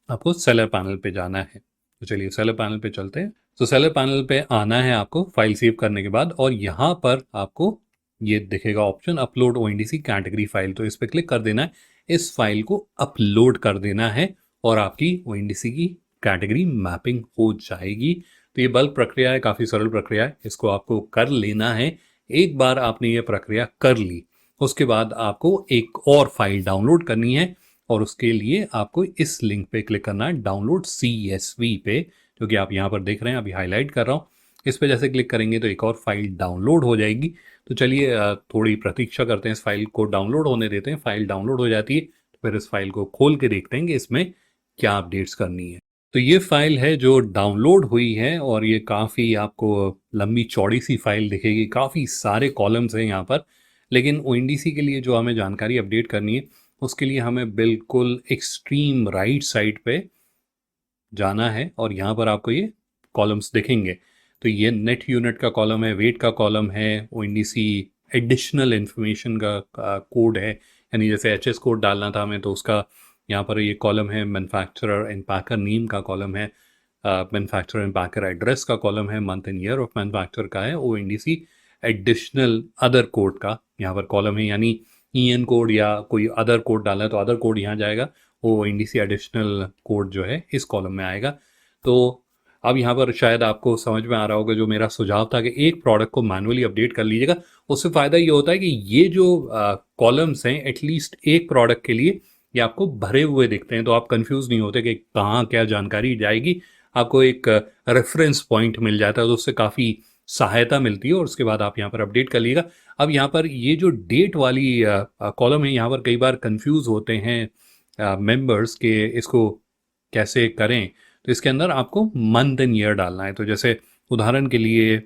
आपको सेलर पैनल पे जाना है। तो चलिए सेलर पैनल पे चलते हैं। तो सेलर पैनल पे आना है आपको फाइल सेव करने के बाद, और यहाँ पर आपको ये दिखेगा option upload ONDC category file, तो इस पर क्लिक कर देना है। इस फाइल को अपलोड कर देना है और आपकी ओएनडीसी की कैटेगरी मैपिंग हो जाएगी। तो ये बल्क प्रक्रिया है, काफ़ी सरल प्रक्रिया है, इसको आपको कर लेना है। एक बार आपने ये प्रक्रिया कर ली, उसके बाद आपको एक और फाइल डाउनलोड करनी है और उसके लिए आपको इस लिंक पे क्लिक करना है, डाउनलोड CSV पे, जो कि आप यहाँ पर देख रहे हैं, अभी हाईलाइट कर रहा हूँ। इस पे जैसे क्लिक करेंगे तो एक और फाइल डाउनलोड हो जाएगी। तो चलिए थोड़ी प्रतीक्षा करते हैं, इस फाइल को डाउनलोड होने देते हैं। फाइल डाउनलोड हो जाती है तो फिर इस फाइल को खोल के देखते हैं कि इसमें क्या अपडेट्स करनी है। तो ये फाइल है जो डाउनलोड हुई है और ये काफ़ी आपको लंबी चौड़ी सी फाइल दिखेगी, काफ़ी सारे कॉलम्स हैं यहाँ पर। लेकिन ओएनडीसी के लिए जो हमें जानकारी अपडेट करनी है उसके लिए हमें बिल्कुल एक्सट्रीम राइट साइड पे जाना है और यहाँ पर आपको ये कॉलम्स दिखेंगे। तो ये नेट यूनिट का कॉलम है, वेट का कॉलम है, ओएनडीसी एडिशनल इन्फॉर्मेशन का कोड है, यानी जैसे HS कोड डालना था हमें तो उसका यहाँ पर ये कॉलम है। मैन्युफैक्चरर एंड पैकर नेम का कॉलम है, मैन्युफैक्चरर एंड पैकर एड्रेस का कॉलम है, month and year of manufacture का है, ओएनडीसी एडिशनल अदर कोड का यहाँ पर कॉलम है, यानी EN कोड या कोई अदर कोड डाला है तो अदर कोड यहाँ जाएगा, वो ओएनडीसी एडिशनल कोड जो है इस कॉलम में आएगा। तो अब यहाँ पर शायद आपको समझ में आ रहा होगा जो मेरा सुझाव था कि एक प्रोडक्ट को मैनुअली अपडेट कर लीजिएगा। उससे फ़ायदा ये होता है कि ये जो कॉलम्स हैं एटलीस्ट एक प्रोडक्ट के लिए ये आपको भरे हुए दिखते हैं, तो आप कंफ्यूज नहीं होते कि कहाँ क्या जानकारी जाएगी। आपको एक रेफरेंस पॉइंट मिल जाता है, तो उससे काफ़ी सहायता मिलती है और उसके बाद आप यहाँ पर अपडेट कर लीजिएगा। अब यहाँ पर ये जो डेट वाली कॉलम है, यहाँ पर कई बार कंफ्यूज होते हैं मेंबर्स के इसको कैसे करें। तो इसके अंदर आपको मंथ एंड ईयर डालना है। तो जैसे उदाहरण के लिए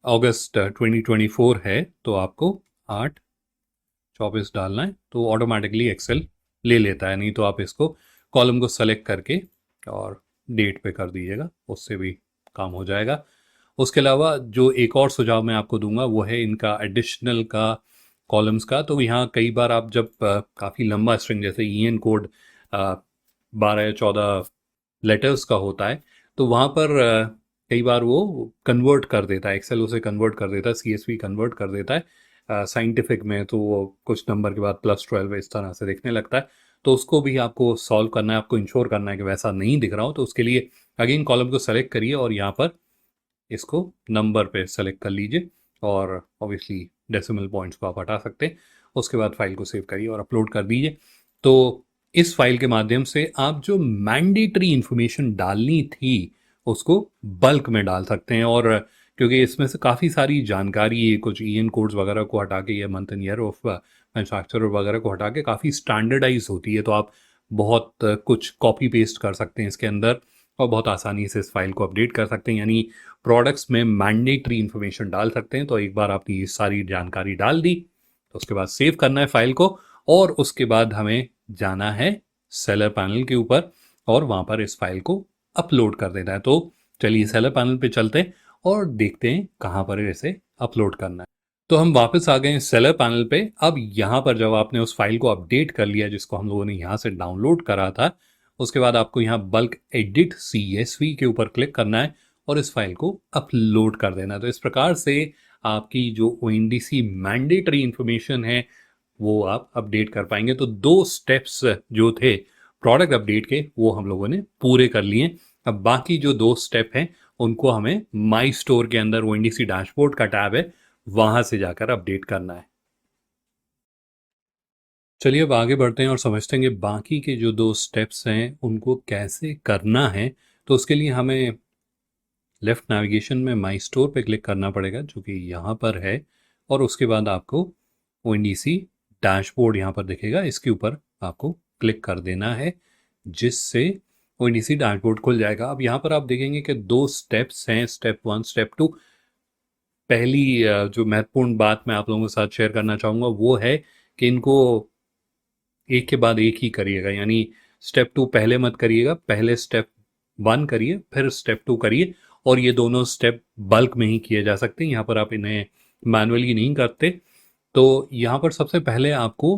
अगस्त 2024 है तो आपको 8/24 डालना है, तो ऑटोमेटिकली एक्सेल ले लेता है। नहीं तो आप इसको कॉलम को सेलेक्ट करके और डेट पे कर दीजिएगा, उससे भी काम हो जाएगा। उसके अलावा जो एक और सुझाव मैं आपको दूंगा वो है इनका एडिशनल का कॉलम्स का। तो यहाँ कई बार आप जब काफ़ी लंबा स्ट्रिंग जैसे ईएन कोड 12 या 14 लेटर्स का होता है, तो वहाँ पर कई बार वो कन्वर्ट कर देता है, एक्सेल उसे कन्वर्ट कर देता है, सीएसवी कन्वर्ट कर देता है साइंटिफिक में, तो वो कुछ नंबर के बाद +12 इस तरह से दिखने लगता है। तो उसको भी आपको सॉल्व करना है, आपको इंश्योर करना है कि वैसा नहीं दिख रहा हो। तो उसके लिए अगेन कॉलम को सेलेक्ट करिए और यहाँ पर इसको नंबर पे सेलेक्ट कर लीजिए और ऑब्वियसली डेसिमल पॉइंट्स को आप हटा सकते हैं। उसके बाद फाइल को सेव करिए और अपलोड कर दीजिए। तो इस फाइल के माध्यम से आप जो मैंडेटरी इंफॉर्मेशन डालनी थी उसको बल्क में डाल सकते हैं। और क्योंकि इसमें से काफ़ी सारी जानकारी, कुछ ईएन कोड्स वगैरह को हटा के या month and year of manufacturer वगैरह को हटा के काफ़ी स्टैंडर्डाइज होती है, तो आप बहुत कुछ कॉपी पेस्ट कर सकते हैं इसके अंदर और बहुत आसानी से इस फाइल को अपडेट कर सकते हैं, यानी प्रोडक्ट्स में मैंडेटरी इंफॉर्मेशन डाल सकते हैं। तो एक बार आपने ये सारी जानकारी डाल दी तो उसके बाद सेव करना है फाइल को और उसके बाद हमें जाना है सेलर पैनल के ऊपर और वहाँ पर इस फाइल को अपलोड कर देना है। तो चलिए सेलर पैनल पे चलते हैं और देखते हैं कहाँ पर इसे अपलोड करना है। तो हम वापस आ गए हैं सेलर पैनल पे। अब यहाँ पर जब आपने उस फाइल को अपडेट कर लिया जिसको हम लोगों ने यहाँ से डाउनलोड करा था, उसके बाद आपको यहाँ बल्क एडिट CSV के ऊपर क्लिक करना है और इस फाइल को अपलोड कर देना है। तो इस प्रकार से आपकी जो ONDC मैंडेटरी इंफॉर्मेशन है वो आप अपडेट कर पाएंगे। तो 2 स्टेप्स जो थे प्रोडक्ट अपडेट के वो हम लोगों ने पूरे कर लिए। अब बाकी जो 2 स्टेप हैं उनको हमें माई स्टोर के अंदर ONDC डैशबोर्ड का टैब है वहां से जाकर अपडेट करना है। चलिए अब आगे बढ़ते हैं और समझते हैं कि बाकी के जो 2 स्टेप्स हैं उनको कैसे करना है। तो उसके लिए हमें लेफ्ट नेविगेशन में माई स्टोर पे क्लिक करना पड़ेगा जो कि यहाँ पर है, और उसके बाद आपको ONDC डैशबोर्ड यहाँ पर दिखेगा, इसके ऊपर आपको क्लिक कर देना है जिससे ONDC डैशबोर्ड खुल जाएगा। अब यहाँ पर आप देखेंगे कि 2 स्टेप्स हैं, स्टेप 1 स्टेप 2। पहली जो महत्वपूर्ण बात मैं आप लोगों के साथ शेयर करना चाहूँगा वो है कि इनको एक के बाद एक ही करिएगा, यानी स्टेप 2 पहले मत करिएगा, पहले स्टेप 1 करिए फिर स्टेप 2 करिए, और ये दोनों स्टेप बल्क में ही किए जा सकते हैं। यहाँ पर आप इन्हें मैनुअली नहीं करते। तो यहाँ पर सबसे पहले आपको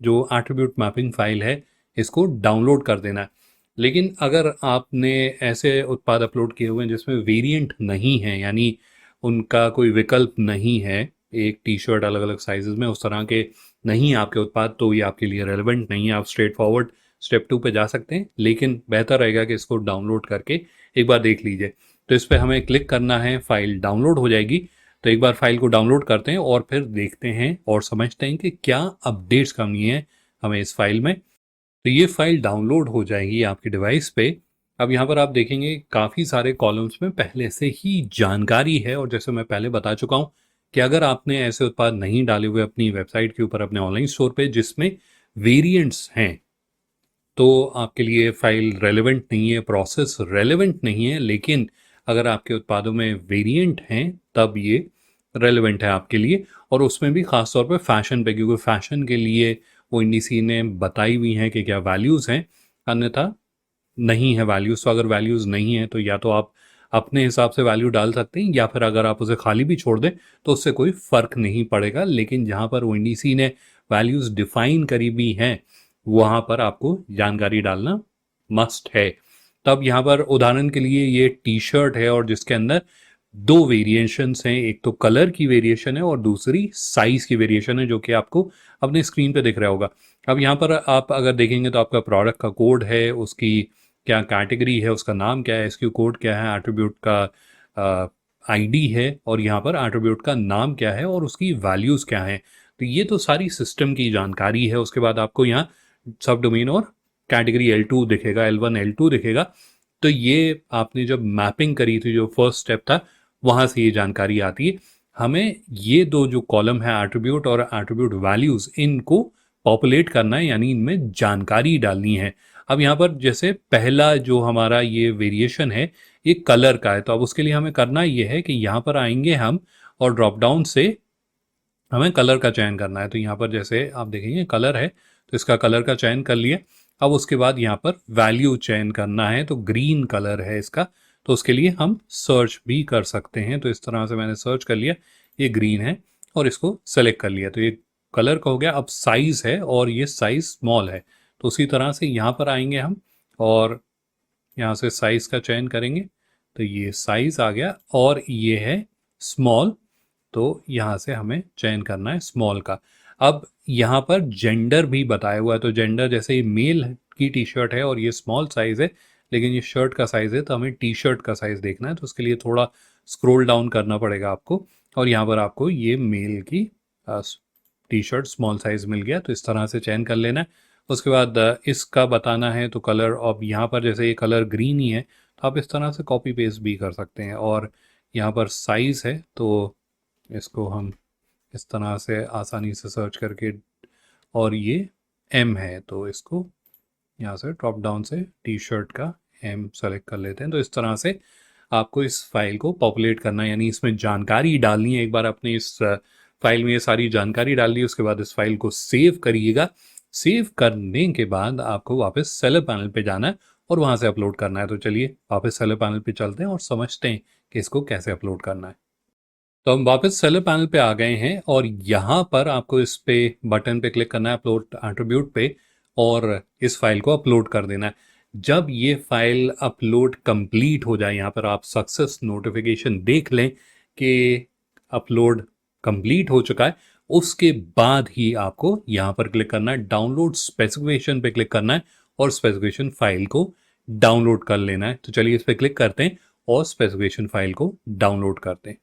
जो एट्रीब्यूट मैपिंग फाइल है इसको डाउनलोड कर देना है। लेकिन अगर आपने ऐसे उत्पाद अपलोड किए हुए हैं जिसमें वेरिएंट नहीं है, यानी उनका कोई विकल्प नहीं है, एक टी-शर्ट अलग अलग साइजेस में उस तरह के नहीं है आपके उत्पाद, तो ये आपके लिए रेलेवेंट नहीं है। आप स्ट्रेट फॉरवर्ड स्टेप 2 पे जा सकते हैं, लेकिन बेहतर रहेगा कि इसको डाउनलोड करके एक बार देख लीजिए। तो इस पर हमें क्लिक करना है, फाइल डाउनलोड हो जाएगी। तो एक बार फाइल को डाउनलोड करते हैं और फिर देखते हैं और समझते हैं कि क्या अपडेट्स करनी है हमें इस फाइल में। तो ये फाइल डाउनलोड हो जाएगी आपके डिवाइस पे। अब यहाँ पर आप देखेंगे काफ़ी सारे कॉलम्स में पहले से ही जानकारी है, और जैसे मैं पहले बता चुका हूँ कि अगर आपने ऐसे उत्पाद नहीं डाले हुए अपनी वेबसाइट के ऊपर, अपने ऑनलाइन स्टोर पे जिसमें वेरिएंट्स हैं, तो आपके लिए फाइल रेलेवेंट नहीं है, प्रोसेस रेलेवेंट नहीं है। लेकिन अगर आपके उत्पादों में वेरिएंट हैं तब ये रेलेवेंट है आपके लिए, और उसमें भी ख़ास तौर पे फैशन पे, क्योंकि फैशन के लिए ONDC ने बताई हुई हैं कि क्या वैल्यूज़ हैं, अन्यथा नहीं है वैल्यूज़। तो अगर वैल्यूज़ नहीं है तो या तो आप अपने हिसाब से वैल्यू डाल सकते हैं, या फिर अगर आप उसे खाली भी छोड़ दें तो उससे कोई फ़र्क नहीं पड़ेगा। लेकिन जहाँ पर ONDC ने वैल्यूज़ डिफ़ाइन करी भी हैं वहाँ पर आपको जानकारी डालना मस्ट है। तब यहाँ पर उदाहरण के लिए ये टी-शर्ट है और जिसके अंदर 2 वेरिएशंस हैं, एक तो कलर की वेरिएशन है और दूसरी साइज़ की वेरिएशन है, जो कि आपको अपने स्क्रीन पे दिख रहा होगा। अब यहाँ पर आप अगर देखेंगे तो आपका प्रोडक्ट का कोड है, उसकी क्या कैटेगरी है, उसका नाम क्या है, SKU कोड क्या है, एट्रीब्यूट का ID है, और यहाँ पर एट्रीब्यूट का नाम क्या है और उसकी वैल्यूज़ क्या हैं। तो ये तो सारी सिस्टम की जानकारी है। उसके बाद आपको यहाँ सब डोमेन और कैटेगरी L2 दिखेगा, L1 L2 दिखेगा। तो ये आपने जब मैपिंग करी थी, जो फर्स्ट स्टेप था, वहाँ से ये जानकारी आती है। हमें ये 2 जो कॉलम है एट्रीब्यूट और एट्रीब्यूट वैल्यूज़, इनको पॉपुलेट करना है, यानी इनमें जानकारी डालनी है। अब यहाँ पर जैसे पहला जो हमारा ये वेरिएशन है ये कलर का है, तो अब उसके लिए हमें करना ये है कि यहाँ पर आएंगे हम और ड्रॉप डाउन से हमें कलर का चयन करना है। तो यहाँ पर जैसे आप देखेंगे कलर है, तो इसका कलर का चयन कर लिया। अब उसके बाद यहाँ पर वैल्यू चयन करना है, तो ग्रीन कलर है इसका, तो उसके लिए हम सर्च भी कर सकते हैं। तो इस तरह से मैंने सर्च कर लिया, ये ग्रीन है और इसको सेलेक्ट कर लिया, तो ये कलर का हो गया। अब साइज़ है और ये साइज़ स्मॉल है, तो उसी तरह से यहाँ पर आएंगे हम और यहाँ से साइज़ का चयन करेंगे, तो ये साइज़ आ गया और ये है स्मॉल, तो यहाँ से हमें चयन करना है स्मॉल का। अब यहाँ पर जेंडर भी बताया हुआ है, तो जेंडर जैसे ये मेल की टी शर्ट है और ये स्मॉल साइज़ है, लेकिन ये शर्ट का साइज़ है, तो हमें टी शर्ट का साइज़ देखना है, तो उसके लिए थोड़ा स्क्रॉल डाउन करना पड़ेगा आपको और यहाँ पर आपको ये मेल की टी शर्ट स्मॉल साइज़ मिल गया, तो इस तरह से चयन कर लेना है। उसके बाद इसका बताना है, तो कलर, अब यहाँ पर जैसे ये कलर ग्रीन ही है, तो आप इस तरह से कॉपी पेस्ट भी कर सकते हैं। और यहाँ पर साइज़ है, तो इसको हम इस तरह से आसानी से सर्च करके, और ये एम है, तो इसको यहाँ से ड्रॉप डाउन से टी शर्ट का एम सेलेक्ट कर लेते हैं। तो इस तरह से आपको इस फाइल को पॉपुलेट करना है, यानी इसमें जानकारी डालनी है। एक बार आपने इस फाइल में ये सारी जानकारी डाल दी, उसके बाद इस फाइल को सेव करिएगा। सेव करने के बाद आपको वापस सेलर पैनल पे जाना है और वहाँ से अपलोड करना है। तो चलिए वापस सेलर पैनल पे चलते हैं और समझते हैं कि इसको कैसे अपलोड करना है। तो हम वापस सेलर पैनल पे आ गए हैं और यहाँ पर आपको इस पे बटन पे क्लिक करना है, अपलोड एट्रीब्यूट पे, और इस फाइल को अपलोड कर देना है। जब ये फाइल अपलोड कंप्लीट हो जाए, यहाँ पर आप सक्सेस नोटिफिकेशन देख लें कि अपलोड कंप्लीट हो चुका है, उसके बाद ही आपको यहाँ पर क्लिक करना है, डाउनलोड स्पेसिफिकेशन पे क्लिक करना है और स्पेसिफिकेशन फाइल को डाउनलोड कर लेना है। तो चलिए इस पर क्लिक करते हैं और स्पेसिफिकेशन फाइल को डाउनलोड करते हैं।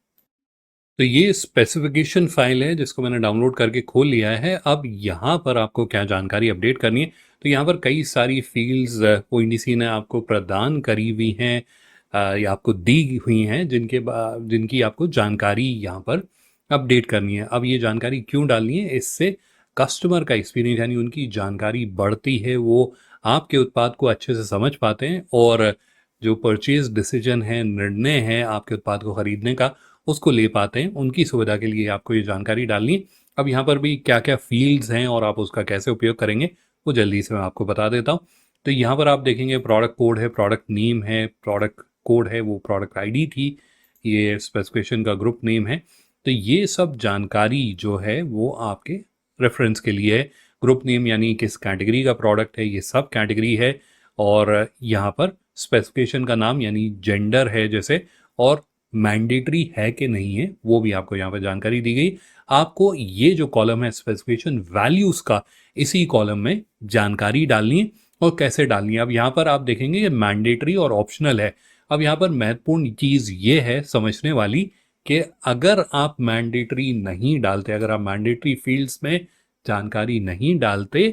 तो ये स्पेसिफिकेशन फाइल है जिसको मैंने डाउनलोड करके खोल लिया है। अब यहाँ पर आपको क्या जानकारी अपडेट करनी है, तो यहाँ पर कई सारी फील्ड्स ओएनडीसी ने आपको प्रदान करी हुई हैं या आपको दी हुई हैं, जिनकी आपको जानकारी यहाँ पर अपडेट करनी है। अब ये जानकारी क्यों डालनी है, इससे कस्टमर का एक्सपीरियंस यानी उनकी जानकारी बढ़ती है, वो आपके उत्पाद को अच्छे से समझ पाते हैं और जो परचेज डिसीजन है, निर्णय है आपके उत्पाद को खरीदने का, उसको ले पाते हैं। उनकी सुविधा के लिए आपको ये जानकारी डालनी है। अब यहाँ पर भी क्या क्या फील्ड्स हैं और आप उसका कैसे उपयोग करेंगे वो जल्दी से मैं आपको बता देता हूँ। तो यहाँ पर आप देखेंगे प्रोडक्ट कोड है, प्रोडक्ट नेम है, प्रोडक्ट कोड है वो प्रोडक्ट आईडी थी, ये स्पेसिफिकेशन का ग्रुप नेम है। तो ये सब जानकारी जो है वो आपके रेफरेंस के लिए है। ग्रुप नेम यानी किस कैटेगरी का प्रोडक्ट है, ये सब कैटेगरी है। और यहाँ पर स्पेसिफिकेशन का नाम यानी जेंडर है जैसे, और मैंडेटरी है कि नहीं है वो भी आपको यहाँ पर जानकारी दी गई। आपको ये जो कॉलम है स्पेसिफिकेशन वैल्यूज़ का, इसी कॉलम में जानकारी डालनी है और कैसे डालनी है। अब यहाँ पर आप देखेंगे ये मैंडेटरी और ऑप्शनल है। अब यहाँ पर महत्वपूर्ण चीज़ ये है समझने वाली कि अगर आप मैंडेटरी नहीं डालते, अगर आप मैंडेटरी फील्ड्स में जानकारी नहीं डालते,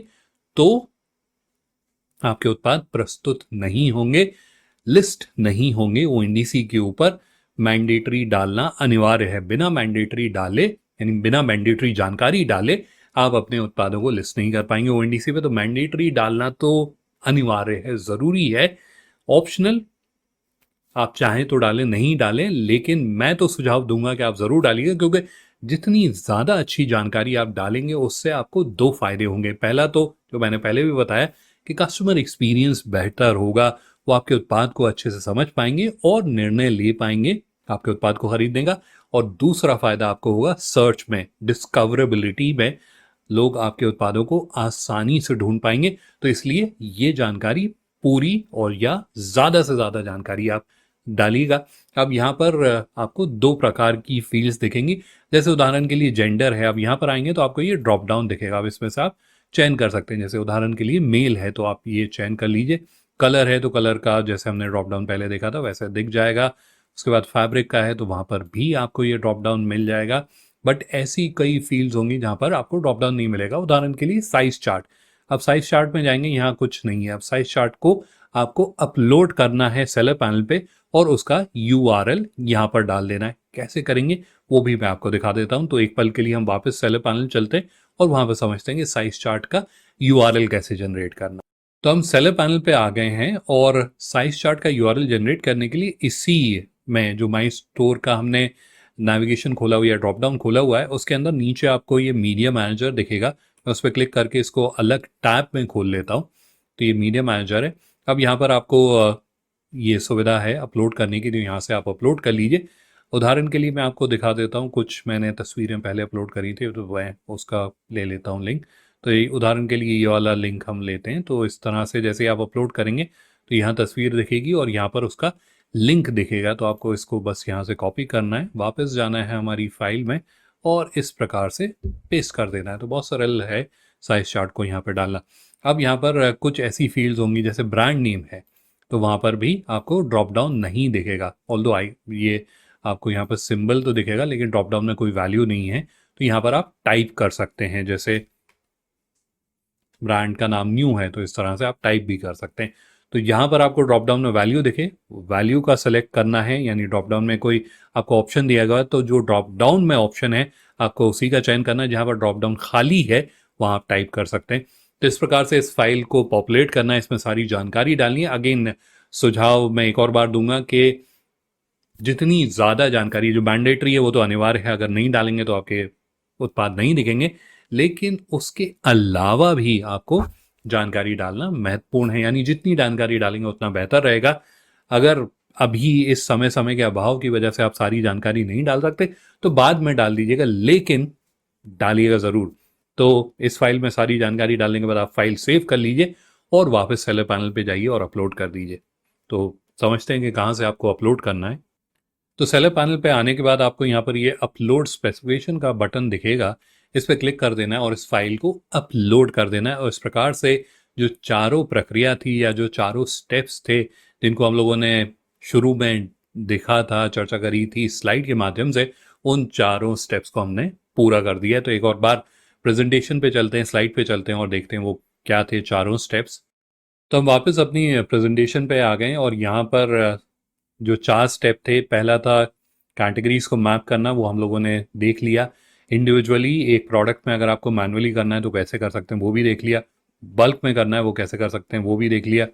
तो आपके उत्पाद प्रस्तुत नहीं होंगे, लिस्ट नहीं होंगे ओएनडीसी के ऊपर। मैंडेटरी डालना अनिवार्य है। बिना मैंडेटरी डाले यानी बिना मैंडेटरी जानकारी डाले आप अपने उत्पादों को लिस्ट नहीं कर पाएंगे ओएनडीसी पे। तो मैंडेटरी डालना तो अनिवार्य है, ज़रूरी है। ऑप्शनल आप चाहें तो डालें, नहीं डालें, लेकिन मैं तो सुझाव दूंगा कि आप ज़रूर डालिएगा, क्योंकि जितनी ज़्यादा अच्छी जानकारी आप डालेंगे उससे आपको दो फायदे होंगे। पहला तो जो मैंने पहले भी बताया कि कस्टमर एक्सपीरियंस बेहतर होगा, वो आपके उत्पाद को अच्छे से समझ पाएंगे और निर्णय ले पाएंगे आपके उत्पाद को खरीदने का। और दूसरा फायदा आपको होगा सर्च में, डिस्कवरेबिलिटी में, लोग आपके उत्पादों को आसानी से ढूंढ पाएंगे। तो इसलिए ये जानकारी पूरी और या ज़्यादा से ज़्यादा जानकारी आप डालिएगा। अब यहाँ पर आपको दो प्रकार की फील्ड्स दिखेंगी। जैसे उदाहरण के लिए जेंडर है, अब यहाँ पर आएंगे तो आपको ये ड्रॉप डाउन दिखेगा। अब इसमें से आप चयन कर सकते हैं। जैसे उदाहरण के लिए मेल है तो आप ये चयन कर लीजिए। कलर है तो कलर का जैसे हमने ड्रॉप डाउन पहले देखा था वैसे दिख जाएगा। उसके बाद फैब्रिक का है तो वहाँ पर भी आपको ये ड्रॉप डाउन मिल जाएगा। बट ऐसी कई फील्ड्स होंगी जहाँ पर आपको ड्रॉप डाउन नहीं मिलेगा। उदाहरण के लिए साइज चार्ट। अब साइज चार्ट में जाएंगे, यहाँ कुछ नहीं है। अब साइज चार्ट को आपको अपलोड करना है सेलर पैनल पे और उसका यूआरएल यहाँ पर डाल देना है। कैसे करेंगे वो भी मैं आपको दिखा देता हूँ। तो एक पल के लिए हम वापस सेलर पैनल चलते हैं और वहाँ पर समझते हैं कि साइज चार्ट का यूआरएल कैसे जनरेट करना। तो हम सेलर पैनल पे आ गए हैं और साइज चार्ट का यूआरएल जनरेट करने के लिए इसी में जो माई स्टोर का हमने नेविगेशन खोला हुआ या ड्रॉप डाउन खोला हुआ है उसके अंदर नीचे आपको ये मीडिया मैनेजर दिखेगा। मैं उस पर क्लिक करके इसको अलग टैब में खोल लेता हूँ। तो ये मीडिया मैनेजर है। अब यहाँ पर आपको ये सुविधा है अपलोड करने की, तो यहाँ से आप अपलोड कर लीजिए। उदाहरण के लिए मैं आपको दिखा देता हूँ, कुछ मैंने तस्वीरें पहले अपलोड करी थी तो मैं उसका ले लेता हूँ लिंक। तो ये उदाहरण के लिए ये वाला लिंक हम लेते हैं। तो इस तरह से जैसे आप अपलोड करेंगे तो यहाँ तस्वीर दिखेगी और यहाँ पर उसका लिंक दिखेगा। तो आपको इसको बस यहाँ से कॉपी करना है, वापस जाना है हमारी फाइल में और इस प्रकार से पेस्ट कर देना है। तो बहुत सरल है साइज चार्ट को यहाँ पर डालना। अब यहाँ पर कुछ ऐसी फील्ड्स होंगी जैसे ब्रांड नेम है, तो वहाँ पर भी आपको ड्रॉप डाउन नहीं दिखेगा। ऑल्दो ये आपको यहाँ पर सिंबल तो दिखेगा लेकिन ड्रॉप डाउन में कोई वैल्यू नहीं है। तो यहाँ पर आप टाइप कर सकते हैं, जैसे ब्रांड का नाम न्यू है तो इस तरह से आप टाइप भी कर सकते हैं। तो यहाँ पर आपको ड्रॉप डाउन में वैल्यू दिखे, वैल्यू का सेलेक्ट करना है, यानी ड्रॉप डाउन में कोई आपको ऑप्शन दिया गया है तो जो ड्रॉप डाउन में ऑप्शन है आपको उसी का चयन करना है। जहाँ पर ड्रॉप डाउन खाली है वहाँ आप टाइप कर सकते हैं। तो इस प्रकार से इस फाइल को पॉपुलेट करना है, इसमें सारी जानकारी डालनी है। अगेन सुझाव मैं एक और बार दूंगा कि जितनी ज़्यादा जानकारी जो मैंडेटरी है वो तो अनिवार्य है, अगर नहीं डालेंगे तो आपके उत्पाद नहीं दिखेंगे, लेकिन उसके अलावा भी आपको जानकारी डालना महत्वपूर्ण है। यानी जितनी जानकारी डालेंगे उतना बेहतर रहेगा। अगर अभी इस समय समय के अभाव की वजह से आप सारी जानकारी नहीं डाल सकते तो बाद में डाल दीजिएगा, लेकिन डालिएगा ज़रूर। तो इस फाइल में सारी जानकारी डालने के बाद आप फाइल सेव कर लीजिए और वापस सेलर पैनल पे जाइए और अपलोड कर दीजिए। तो समझते हैं कि कहाँ से आपको अपलोड करना है। तो सेलर पैनल पे आने के बाद आपको यहाँ पर ये अपलोड स्पेसिफिकेशन का बटन दिखेगा, इस पर क्लिक कर देना है और इस फाइल को अपलोड कर देना है। और इस प्रकार से जो चारों प्रक्रिया थी या जो चारों स्टेप्स थे जिनको हम लोगों ने शुरू में देखा था, चर्चा करी थी स्लाइड के माध्यम से, उन चारों स्टेप्स को हमने पूरा कर दिया है। तो एक और बार प्रेजेंटेशन पे चलते हैं, स्लाइड पे चलते हैं और देखते हैं वो क्या थे चारों स्टेप्स। तो हम वापस अपनी प्रेजेंटेशन पे आ गए और यहाँ पर जो 4 स्टेप थे, पहला था कैटेगरीज को मैप करना, वो हम लोगों ने देख लिया। इंडिविजुअली एक प्रोडक्ट में अगर आपको मैनुअली करना है तो कैसे कर सकते हैं वो भी देख लिया। बल्क में करना है वो कैसे कर सकते हैं वो भी देख लिया।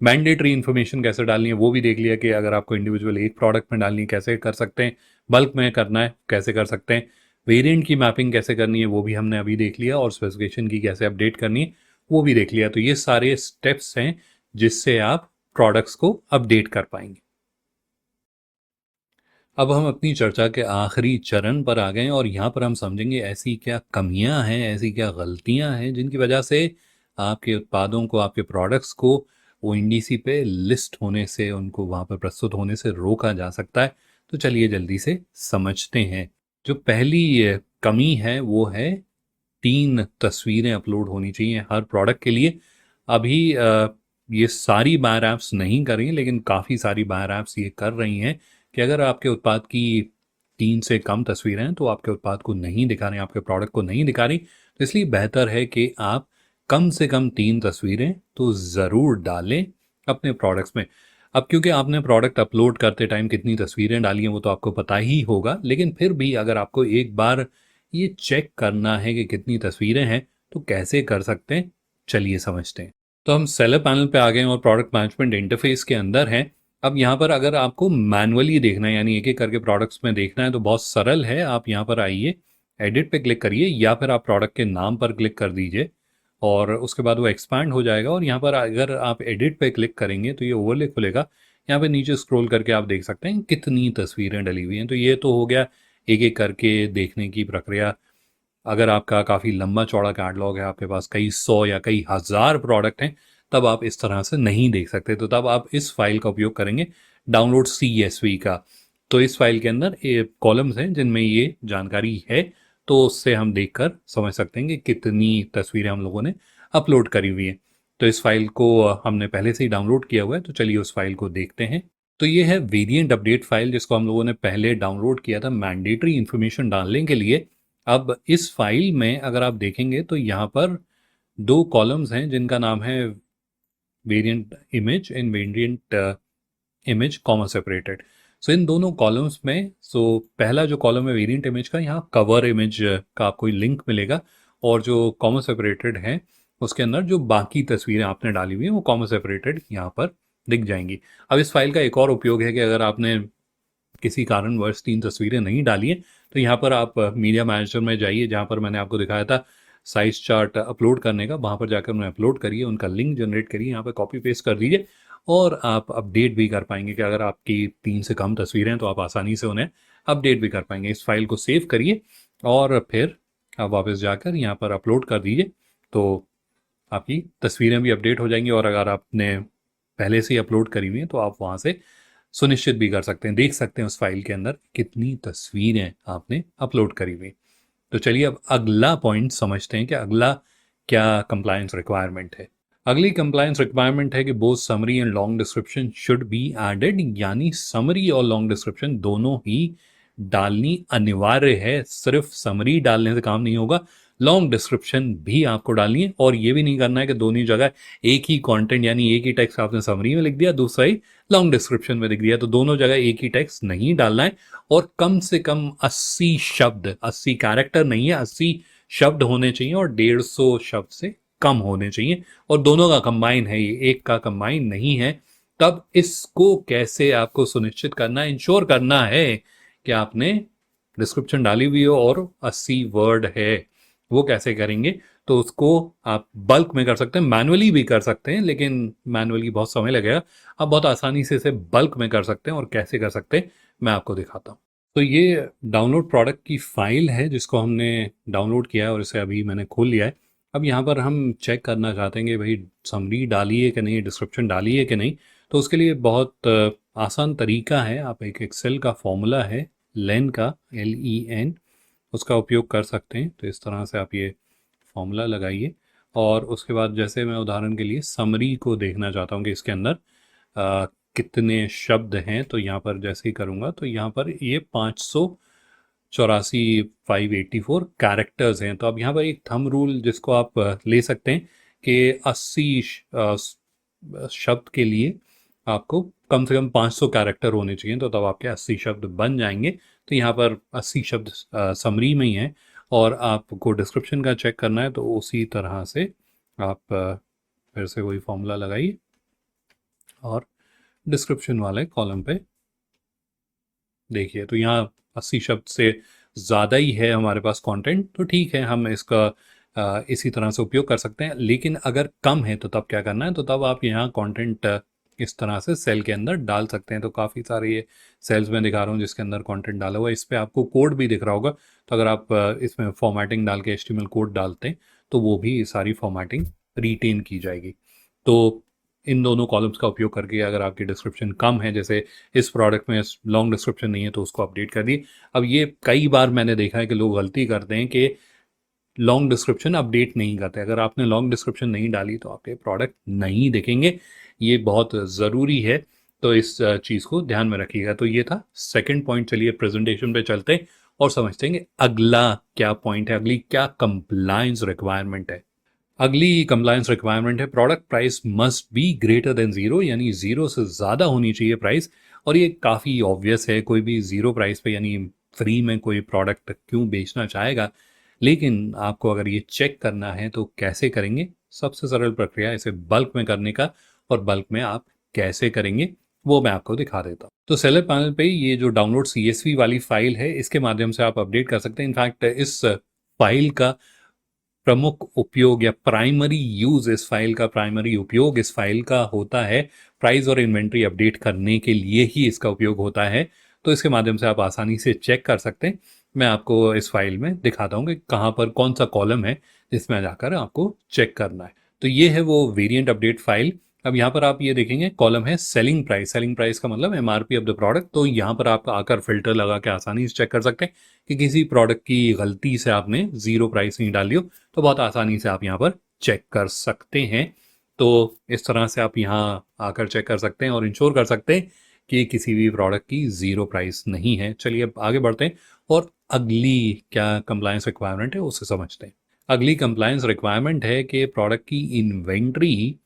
मैंडेटरी इन्फॉर्मेशन कैसे डालनी है वो भी देख लिया कि अगर आपको इंडिविजुअल एक प्रोडक्ट में डालनी है कैसे कर सकते हैं, बल्क में करना है कैसे कर सकते हैं, वेरिएंट की मैपिंग कैसे करनी है वो भी हमने अभी देख लिया, और स्पेसिफिकेशन की कैसे अपडेट करनी है वो भी देख लिया। तो ये सारे स्टेप्स हैं जिससे आप प्रोडक्ट्स को अपडेट कर पाएंगे। अब हम अपनी चर्चा के आखिरी चरण पर आ गए हैं और यहाँ पर हम समझेंगे ऐसी क्या कमियां हैं, ऐसी क्या गलतियां हैं जिनकी वजह से आपके उत्पादों को, आपके प्रोडक्ट्स को वो इंडीसी पे लिस्ट होने से, उनको वहाँ पर प्रस्तुत होने से रोका जा सकता है। तो चलिए जल्दी से समझते हैं। जो पहली कमी है वो है 3 तस्वीरें अपलोड होनी चाहिए हर प्रोडक्ट के लिए। अभी ये सारी बायर ऐप्स नहीं कर रही हैं लेकिन काफ़ी सारी बायर ऐप्स ये कर रही हैं कि अगर आपके उत्पाद की 3 से कम तस्वीरें हैं तो आपके उत्पाद को नहीं दिखा रही, आपके प्रोडक्ट को नहीं दिखा रही। तो इसलिए बेहतर है कि आप कम से कम 3 तस्वीरें तो ज़रूर डालें अपने प्रोडक्ट्स में। अब क्योंकि आपने प्रोडक्ट अपलोड करते टाइम कितनी तस्वीरें डाली हैं वो तो आपको पता ही होगा, लेकिन फिर भी अगर आपको एक बार ये चेक करना है कि कितनी तस्वीरें हैं तो कैसे कर सकते हैं, चलिए समझते हैं। तो हम सेलर पैनल पे आ गए हैं और प्रोडक्ट मैनेजमेंट इंटरफेस के अंदर हैं। अब यहाँ पर अगर आपको मैनुअली देखना है यानी एक एक करके प्रोडक्ट्स में देखना है तो बहुत सरल है। आप यहाँ पर आइए, एडिट पे क्लिक करिए या फिर आप प्रोडक्ट के नाम पर क्लिक कर दीजिए और उसके बाद वो एक्सपैंड हो जाएगा। और यहाँ पर अगर आप एडिट पे क्लिक करेंगे तो ये ओवरले खुलेगा। यहाँ पे नीचे स्क्रॉल करके आप देख सकते हैं कितनी तस्वीरें डली हुई हैं। तो ये तो हो गया एक एक करके देखने की प्रक्रिया। अगर आपका काफ़ी लंबा चौड़ा कैटलॉग है, आपके पास कई 100 या कई हज़ार प्रोडक्ट हैं, तब आप इस तरह से नहीं देख सकते। तो तब आप इस फाइल का उपयोग करेंगे, डाउनलोड CSV का। तो इस फाइल के अंदर कॉलम्स हैं जिनमें ये जानकारी है, तो उससे हम देखकर समझ सकते हैं कि कितनी तस्वीरें हम लोगों ने अपलोड करी हुई हैं। तो इस फाइल को हमने पहले से ही डाउनलोड किया हुआ है, तो चलिए उस फाइल को देखते हैं। तो ये है वेरिएंट अपडेट फाइल जिसको हम लोगों ने पहले डाउनलोड किया था मैंडेटरी इन्फॉर्मेशन डालने के लिए। अब इस फाइल में अगर आप देखेंगे तो यहाँ पर 2 कॉलम्स हैं जिनका नाम है variant image and variant image comma separated. So इन दोनों कॉलम्स में पहला जो कॉलम है वेरिएंट इमेज का, यहाँ कवर इमेज का आपको लिंक मिलेगा, और जो कॉमा सेपरेटेड है उसके अंदर जो बाकी तस्वीरें आपने डाली हुई हैं वो कॉमा सेपरेटेड यहाँ पर दिख जाएंगी। अब इस फाइल का एक और उपयोग है कि अगर आपने किसी कारणवश 3 तस्वीरें नहीं डाली हैं तो यहाँ पर आप मीडिया मैनेजर में जाइए, जहाँ पर मैंने आपको दिखाया था साइज चार्ट अपलोड करने का, वहाँ पर जाकर उन्हें अपलोड करिए, उनका लिंक जनरेट करिए, यहाँ पर कॉपी पेस्ट कर दीजिए और आप अपडेट भी कर पाएंगे कि अगर आपकी 3 से कम तस्वीरें हैं तो आप आसानी से उन्हें अपडेट भी कर पाएंगे। इस फाइल को सेव करिए और फिर आप वापस जाकर यहाँ पर अपलोड कर दीजिए, तो आपकी तस्वीरें भी अपडेट हो जाएंगी। और अगर आपने पहले से ही अपलोड करी हुई हैं तो आप वहाँ से सुनिश्चित भी कर सकते हैं, देख सकते हैं उस फाइल के अंदर कितनी तस्वीरें आपने अपलोड करी हुई। तो चलिए अब अगला पॉइंट समझते हैं कि अगला क्या कंप्लायंस रिक्वायरमेंट है। अगली कंप्लायंस रिक्वायरमेंट है कि both summary and long description should be added, यानी समरी और लॉन्ग डिस्क्रिप्शन दोनों ही डालनी अनिवार्य है। सिर्फ समरी डालने से काम नहीं होगा, लॉन्ग डिस्क्रिप्शन भी आपको डालनी है। और ये भी नहीं करना है कि दोनों जगह एक ही कंटेंट यानी एक ही टेक्स्ट आपने समरी में लिख दिया, दूसरा ही लॉन्ग डिस्क्रिप्शन में लिख दिया, तो दोनों जगह एक ही टेक्स्ट नहीं डालना है। और कम से कम 80 शब्द, 80 कैरेक्टर नहीं है, 80 शब्द होने चाहिए और 150 शब्द से कम होने चाहिए। और दोनों का कंबाइन है, ये एक का कंबाइन नहीं है। तब इसको कैसे आपको सुनिश्चित करना है, इंश्योर करना है कि आपने डिस्क्रिप्शन डाली हुई हो और 80 वर्ड है, वो कैसे करेंगे? तो उसको आप बल्क में कर सकते हैं, मैनुअली भी कर सकते हैं, लेकिन मैनुअली बहुत समय लगेगा। आप बहुत आसानी से इसे बल्क में कर सकते हैं। और कैसे कर सकते हैं मैं आपको दिखाता हूँ। तो ये डाउनलोड प्रोडक्ट की फाइल है जिसको हमने डाउनलोड किया है और इसे अभी मैंने खोल लिया है। अब यहाँ पर हम चेक करना चाहते हैं कि भाई समरी डाली है कि नहीं, डिस्क्रिप्शन डाली है कि नहीं। तो उसके लिए बहुत आसान तरीका है। आप एक एक्सेल का फॉर्मूला है लेन का, LEN, उसका उपयोग कर सकते हैं। तो इस तरह से आप ये फॉर्मूला लगाइए और उसके बाद जैसे मैं उदाहरण के लिए समरी को देखना चाहता हूँ कि इसके अंदर कितने शब्द हैं, तो यहाँ पर जैसे ही करूँगा तो यहाँ पर ये 584 584 कैरेक्टर्स हैं। तो अब यहाँ पर एक थंब रूल जिसको आप ले सकते हैं कि 80 शब्द के लिए आपको कम से कम 500 कैरेक्टर होने चाहिए, तो तब आपके 80 शब्द बन जाएंगे। तो यहाँ पर 80 शब्द समरी में ही हैं। और आपको डिस्क्रिप्शन का चेक करना है तो उसी तरह से आप फिर से वही फॉर्मूला लगाइए और डिस्क्रिप्शन वाले कॉलम पे देखिए। तो यहाँ 80 शब्द से ज़्यादा ही है हमारे पास कंटेंट, तो ठीक है, हम इसका इसी तरह से उपयोग कर सकते हैं। लेकिन अगर कम है तो तब क्या करना है? तो तब आप यहाँ कंटेंट इस तरह से सेल के अंदर डाल सकते हैं। तो काफ़ी सारे ये सेल्स में दिखा रहा हूँ जिसके अंदर कंटेंट डाला हुआ है। इस पर आपको कोड भी दिख रहा होगा। तो अगर आप इसमें फॉर्मेटिंग डाल के HTML कोड डालते हैं तो वो भी सारी फॉर्मेटिंग रिटेन की जाएगी। तो इन दोनों कॉलम्स का उपयोग करके अगर आपकी डिस्क्रिप्शन कम है, जैसे इस प्रोडक्ट में लॉन्ग डिस्क्रिप्शन नहीं है, तो उसको अपडेट कर दिए। अब ये कई बार मैंने देखा है कि लोग गलती करते हैं कि लॉन्ग डिस्क्रिप्शन अपडेट नहीं करते। अगर आपने लॉन्ग डिस्क्रिप्शन नहीं डाली तो आपके प्रोडक्ट नहीं दिखेंगे, ये बहुत ज़रूरी है। तो इस चीज़ को ध्यान में रखिएगा। तो ये था सेकंड पॉइंट। चलिए प्रेजेंटेशन पे चलते हैं और समझते हैं कि अगला क्या पॉइंट है, अगली क्या कंप्लायंस रिक्वायरमेंट है। अगली कंप्लायंस रिक्वायरमेंट है product price must be greater than zero, यानी ज़ीरो से ज़्यादा होनी चाहिए प्राइस। और ये काफ़ी ऑब्वियस है, कोई भी ज़ीरो प्राइस पे यानी फ्री में कोई प्रोडक्ट क्यों बेचना चाहेगा। लेकिन आपको अगर ये चेक करना है तो कैसे करेंगे? सबसे सरल प्रक्रिया इसे बल्क में करने का, और बल्क में आप कैसे करेंगे वो मैं आपको दिखा देता हूँ। तो सेलर पैनल पे ये जो डाउनलोड CSV वाली फाइल है, इसके माध्यम से आप अपडेट कर सकते हैं। इनफैक्ट इस फाइल का प्रमुख उपयोग या प्राइमरी यूज, इस फाइल का प्राइमरी उपयोग इस फाइल का होता है प्राइस और इन्वेंट्री अपडेट करने के लिए ही इसका उपयोग होता है। तो इसके माध्यम से आप आसानी से चेक कर सकते हैं। मैं आपको इस फाइल में दिखाता हूँ कि कहाँ पर कौन सा कॉलम है जिसमें जाकर आपको चेक करना है। तो ये है वो वेरिएंट अपडेट फाइल। अब यहाँ पर आप ये देखेंगे कॉलम है सेलिंग प्राइस। सेलिंग प्राइस का मतलब MRP ऑफ द प्रोडक्ट। तो यहाँ पर आप आकर फिल्टर लगा के आसानी से चेक कर सकते हैं कि किसी प्रोडक्ट की गलती से आपने ज़ीरो प्राइस नहीं डाली हो, तो बहुत आसानी से आप यहाँ पर चेक कर सकते हैं। तो इस तरह से आप यहाँ आकर चेक कर सकते हैं और इंश्योर कर सकते हैं कि किसी भी प्रोडक्ट की ज़ीरो प्राइस नहीं है। चलिए अब आगे बढ़ते हैं और अगली क्या कंप्लायंस रिक्वायरमेंट है उसे समझते हैं। अगली कंप्लायंस रिक्वायरमेंट है कि प्रोडक्ट की इन्वेंट्री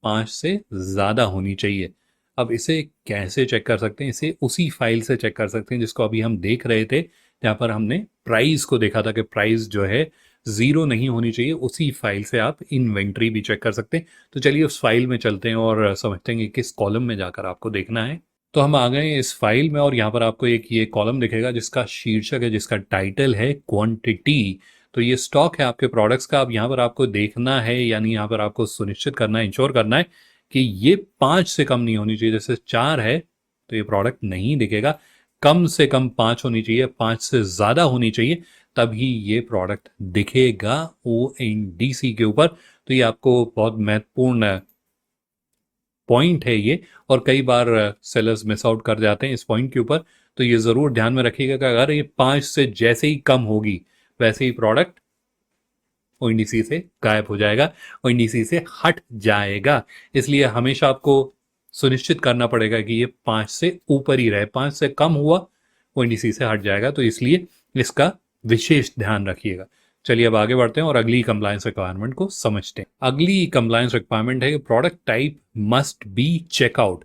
5 से ज़्यादा होनी चाहिए। अब इसे कैसे चेक कर सकते हैं? इसे उसी फाइल से चेक कर सकते हैं जिसको अभी हम देख रहे थे, जहाँ पर हमने प्राइस को देखा था कि प्राइस जो है ज़ीरो नहीं होनी चाहिए, उसी फाइल से आप इन्वेंट्री भी चेक कर सकते हैं। तो चलिए उस फाइल में चलते हैं और समझते हैं कि किस कॉलम में जाकर आपको देखना है। तो हम आ गए हैं इस फाइल में और यहाँ पर आपको एक ये कॉलम दिखेगा जिसका शीर्षक है, जिसका टाइटल है क्वांटिटी। तो ये स्टॉक है आपके प्रोडक्ट्स का। अब यहाँ पर आपको देखना है, यानी यहाँ पर आपको सुनिश्चित करना है, इंश्योर करना है कि ये 5 से कम नहीं होनी चाहिए। जैसे 4 है तो ये प्रोडक्ट नहीं दिखेगा, कम से कम 5 होनी चाहिए, 5 से ज़्यादा होनी चाहिए, तभी ये प्रोडक्ट दिखेगा ONDC के ऊपर। तो ये आपको बहुत महत्वपूर्ण पॉइंट है ये, और कई बार सेलर्स मिस आउट कर जाते हैं इस पॉइंट के ऊपर। तो ये ज़रूर ध्यान में रखिएगा कि अगर ये 5 से जैसे ही कम होगी वैसे ही प्रोडक्ट ONDC से गायब हो जाएगा, ONDC से हट जाएगा। इसलिए हमेशा आपको सुनिश्चित करना पड़ेगा कि ये 5 से ऊपर ही रहे, 5 से कम हुआ ONDC से हट जाएगा। तो इसलिए इसका विशेष ध्यान रखिएगा। चलिए अब आगे बढ़ते हैं और अगली कंप्लायंस रिक्वायरमेंट को समझते हैं। अगली कंप्लायंस रिक्वायरमेंट है कि product type must be checkout.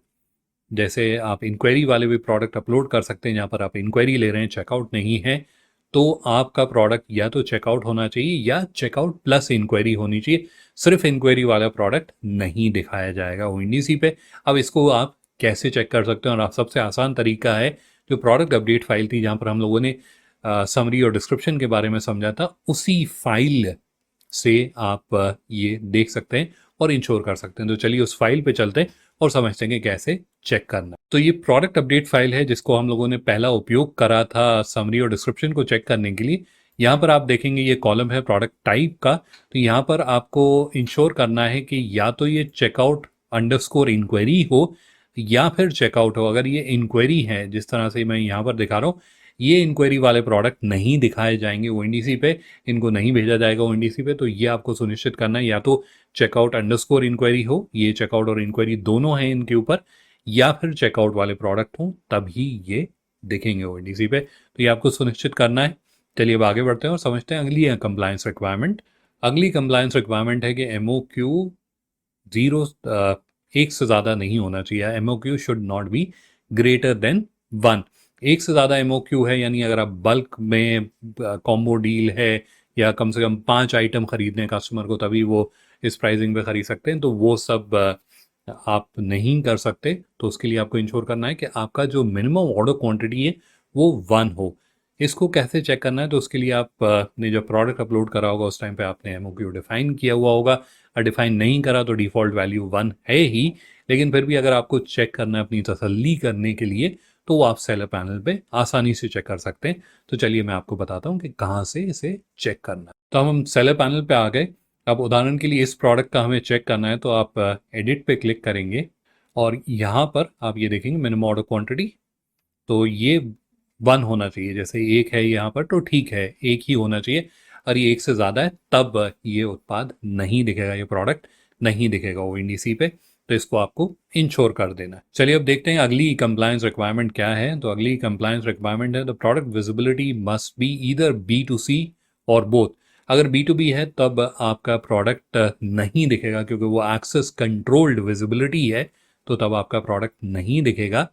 जैसे आप इंक्वायरी वाले भी प्रोडक्ट अपलोड कर सकते हैं, जहाँ पर आप इंक्वायरी ले रहे हैं, चेकआउट नहीं है, तो आपका प्रोडक्ट या तो चेकआउट होना चाहिए या चेकआउट प्लस इंक्वायरी होनी चाहिए। सिर्फ इंक्वायरी वाला प्रोडक्ट नहीं दिखाया जाएगा ONDC पे। अब इसको आप कैसे चेक कर सकते हैं, और आप सबसे आसान तरीका है, जो प्रोडक्ट अपडेट फाइल थी जहाँ पर हम लोगों ने समरी और डिस्क्रिप्शन के बारे में समझा था, उसी फाइल से आप ये देख सकते हैं और इंश्योर कर सकते हैं। तो चलिए उस फाइल पे चलते हैं और समझते हैं कि कैसे चेक करना। तो ये प्रोडक्ट अपडेट फाइल है जिसको हम लोगों ने पहला उपयोग करा था समरी और डिस्क्रिप्शन को चेक करने के लिए। यहाँ पर आप देखेंगे ये कॉलम है प्रोडक्ट टाइप का। तो यहाँ पर आपको इंश्योर करना है कि या तो ये चेकआउट अंडरस्कोर इंक्वायरी हो या फिर चेकआउट हो। अगर ये इंक्वायरी है, जिस तरह से मैं यहाँ पर दिखा रहा हूँ, ये इंक्वायरी वाले प्रोडक्ट नहीं दिखाए जाएंगे ONDC पे, इनको नहीं भेजा जाएगा ONDC पे। तो ये आपको सुनिश्चित करना है, या तो चेकआउट अंडरस्कोर इंक्वायरी हो, ये चेकआउट और इंक्वायरी दोनों हैं इनके ऊपर, या फिर चेकआउट वाले प्रोडक्ट हों, तभी ये दिखेंगे ONDC पे। तो ये आपको सुनिश्चित करना है। चलिए अब आगे बढ़ते हैं और समझते हैं अगली कंप्लायंस रिक्वायरमेंट। अगली कंप्लायंस रिक्वायरमेंट है कि MOQ 0 एक से ज़्यादा नहीं होना चाहिए। MOQ should not be greater than 1। एक से ज़्यादा MOQ है, यानी अगर आप बल्क में कॉम्बो डील है या कम से कम 5 आइटम खरीदने कस्टमर को, तभी वो इस प्राइसिंग पे खरीद सकते हैं, तो वो सब आप नहीं कर सकते। तो उसके लिए आपको इंश्योर करना है कि आपका जो मिनिमम ऑर्डर क्वांटिटी है वो 1 हो। इसको कैसे चेक करना है, तो उसके लिए आप ने जब प्रोडक्ट अपलोड करा होगा उस टाइम पे आपने MOQ डिफाइन किया हुआ होगा, और डिफाइन नहीं करा तो डिफ़ॉल्ट वैल्यू 1 है ही। लेकिन फिर भी अगर आपको चेक करना है अपनी तसल्ली करने के लिए, तो वो आप सेलर पैनल पे आसानी से चेक कर सकते हैं। तो चलिए मैं आपको बताता हूँ कि कहाँ से इसे चेक करना है। तो हम सेलर पैनल पे आ गए। अब उदाहरण के लिए इस प्रोडक्ट का हमें चेक करना है, तो आप एडिट पे क्लिक करेंगे और यहाँ पर आप ये देखेंगे मिनिमम ऑर्डर क्वांटिटी। तो ये 1 होना चाहिए। जैसे 1 है यहाँ पर तो ठीक है, 1 ही होना चाहिए। और ये 1 से ज़्यादा है तब ये उत्पाद नहीं दिखेगा, ये प्रोडक्ट नहीं दिखेगा ONDC पे। तो इसको आपको इंश्योर कर देना है। चलिए अब देखते हैं अगली कंप्लायंस रिक्वायरमेंट क्या है। तो अगली कंप्लायंस रिक्वायरमेंट है the product visibility must be either B2C और बोथ। अगर B2B है तब आपका प्रोडक्ट नहीं दिखेगा, क्योंकि वो एक्सेस कंट्रोल्ड विजिबिलिटी है, तो तब आपका प्रोडक्ट नहीं दिखेगा।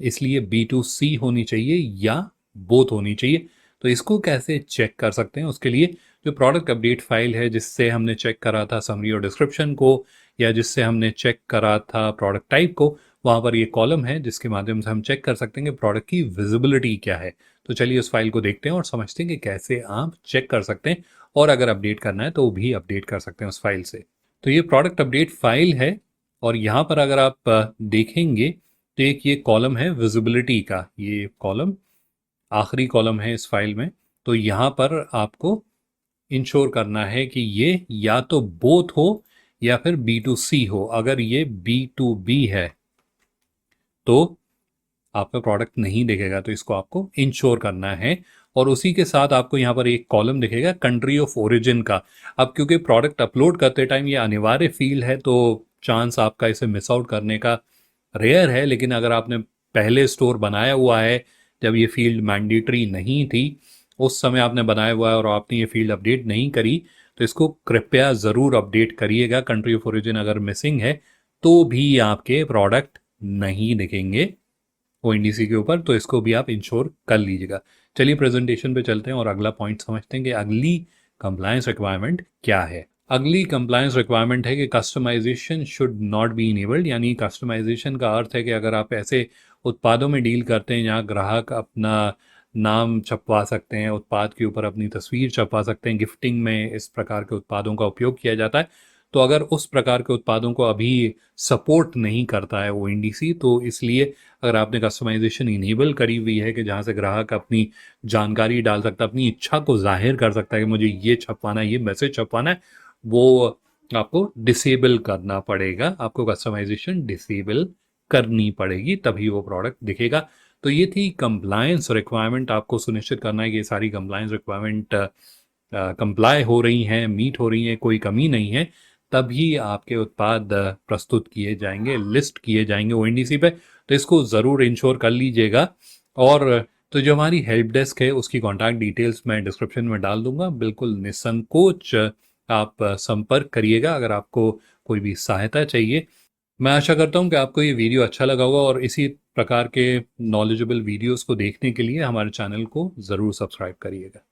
इसलिए B2C होनी चाहिए या बोथ होनी चाहिए। तो इसको कैसे चेक कर सकते हैं, उसके लिए जो प्रोडक्ट अपडेट फाइल है जिससे हमने चेक करा था समरी और डिस्क्रिप्शन को, या जिससे हमने चेक करा था प्रोडक्ट टाइप को, वहाँ पर ये कॉलम है जिसके माध्यम से हम चेक कर सकते हैं कि प्रोडक्ट की विजिबिलिटी क्या है। तो चलिए उस फाइल को देखते हैं और समझते हैं कि कैसे आप चेक कर सकते हैं, और अगर अपडेट करना है तो भी अपडेट कर सकते हैं उस फाइल से। तो ये प्रोडक्ट अपडेट फाइल है, और यहाँ पर अगर आप देखेंगे तो एक ये कॉलम है विजिबिलिटी का, ये कॉलम आखिरी कॉलम है इस फाइल में। तो यहाँ पर आपको इंश्योर करना है कि ये या तो बोथ हो या फिर B2C हो। अगर ये B2B है तो आपका प्रोडक्ट नहीं दिखेगा, तो इसको आपको इंश्योर करना है। और उसी के साथ आपको यहाँ पर एक कॉलम दिखेगा कंट्री ऑफ ओरिजिन का। अब क्योंकि प्रोडक्ट अपलोड करते टाइम ये अनिवार्य फील्ड है, तो चांस आपका इसे मिस आउट करने का रेयर है। लेकिन अगर आपने पहले स्टोर बनाया हुआ है, जब ये फील्ड मैंडेटरी नहीं थी, उस समय आपने बनाया हुआ है और आपने ये फील्ड अपडेट नहीं करी, तो इसको कृपया ज़रूर अपडेट करिएगा। कंट्री ऑफ ओरिजिन अगर मिसिंग है तो भी आपके प्रोडक्ट नहीं दिखेंगे ONDC के ऊपर, तो इसको भी आप इंश्योर कर लीजिएगा। चलिए प्रेजेंटेशन पे चलते हैं और अगला पॉइंट समझते हैं कि अगली कंप्लायंस रिक्वायरमेंट क्या है। अगली कंप्लायंस रिक्वायरमेंट है कि customisation should not be enabled, यानी कस्टमाइजेशन का अर्थ है कि अगर आप ऐसे उत्पादों में डील करते हैं जहाँ ग्राहक अपना नाम छपवा सकते हैं, उत्पाद के ऊपर अपनी तस्वीर छपवा सकते हैं, गिफ्टिंग में इस प्रकार के उत्पादों का उपयोग किया जाता है, तो अगर उस प्रकार के उत्पादों को अभी सपोर्ट नहीं करता है ओएनडीसी, तो इसलिए अगर आपने कस्टमाइजेशन इनेबल करी हुई है कि जहाँ से ग्राहक अपनी जानकारी डाल सकता है, अपनी इच्छा को जाहिर कर सकता है कि मुझे ये छपवाना है, ये मैसेज छपवाना है, वो आपको डिसेबल करना पड़ेगा, आपको कस्टमाइजेशन डिसेबल करनी पड़ेगी, तभी वो प्रोडक्ट दिखेगा। तो ये थी कंप्लायंस रिक्वायरमेंट। आपको सुनिश्चित करना है कि ये सारी कंप्लायंस रिक्वायरमेंट कंप्लाई हो रही हैं, मीट हो रही हैं, कोई कमी नहीं है, तभी आपके उत्पाद प्रस्तुत किए जाएंगे, लिस्ट किए जाएंगे ओएनडीसी पे। तो इसको ज़रूर इंश्योर कर लीजिएगा। और तो जो हमारी हेल्प डेस्क है उसकी कॉन्टैक्ट डिटेल्स मैं डिस्क्रिप्शन में डाल दूंगा, बिल्कुल निसंकोच आप संपर्क करिएगा अगर आपको कोई भी सहायता चाहिए। मैं आशा करता हूँ कि आपको ये वीडियो अच्छा लगा होगा, और इसी प्रकार के नॉलेजेबल वीडियोस को देखने के लिए हमारे चैनल को ज़रूर सब्सक्राइब करिएगा।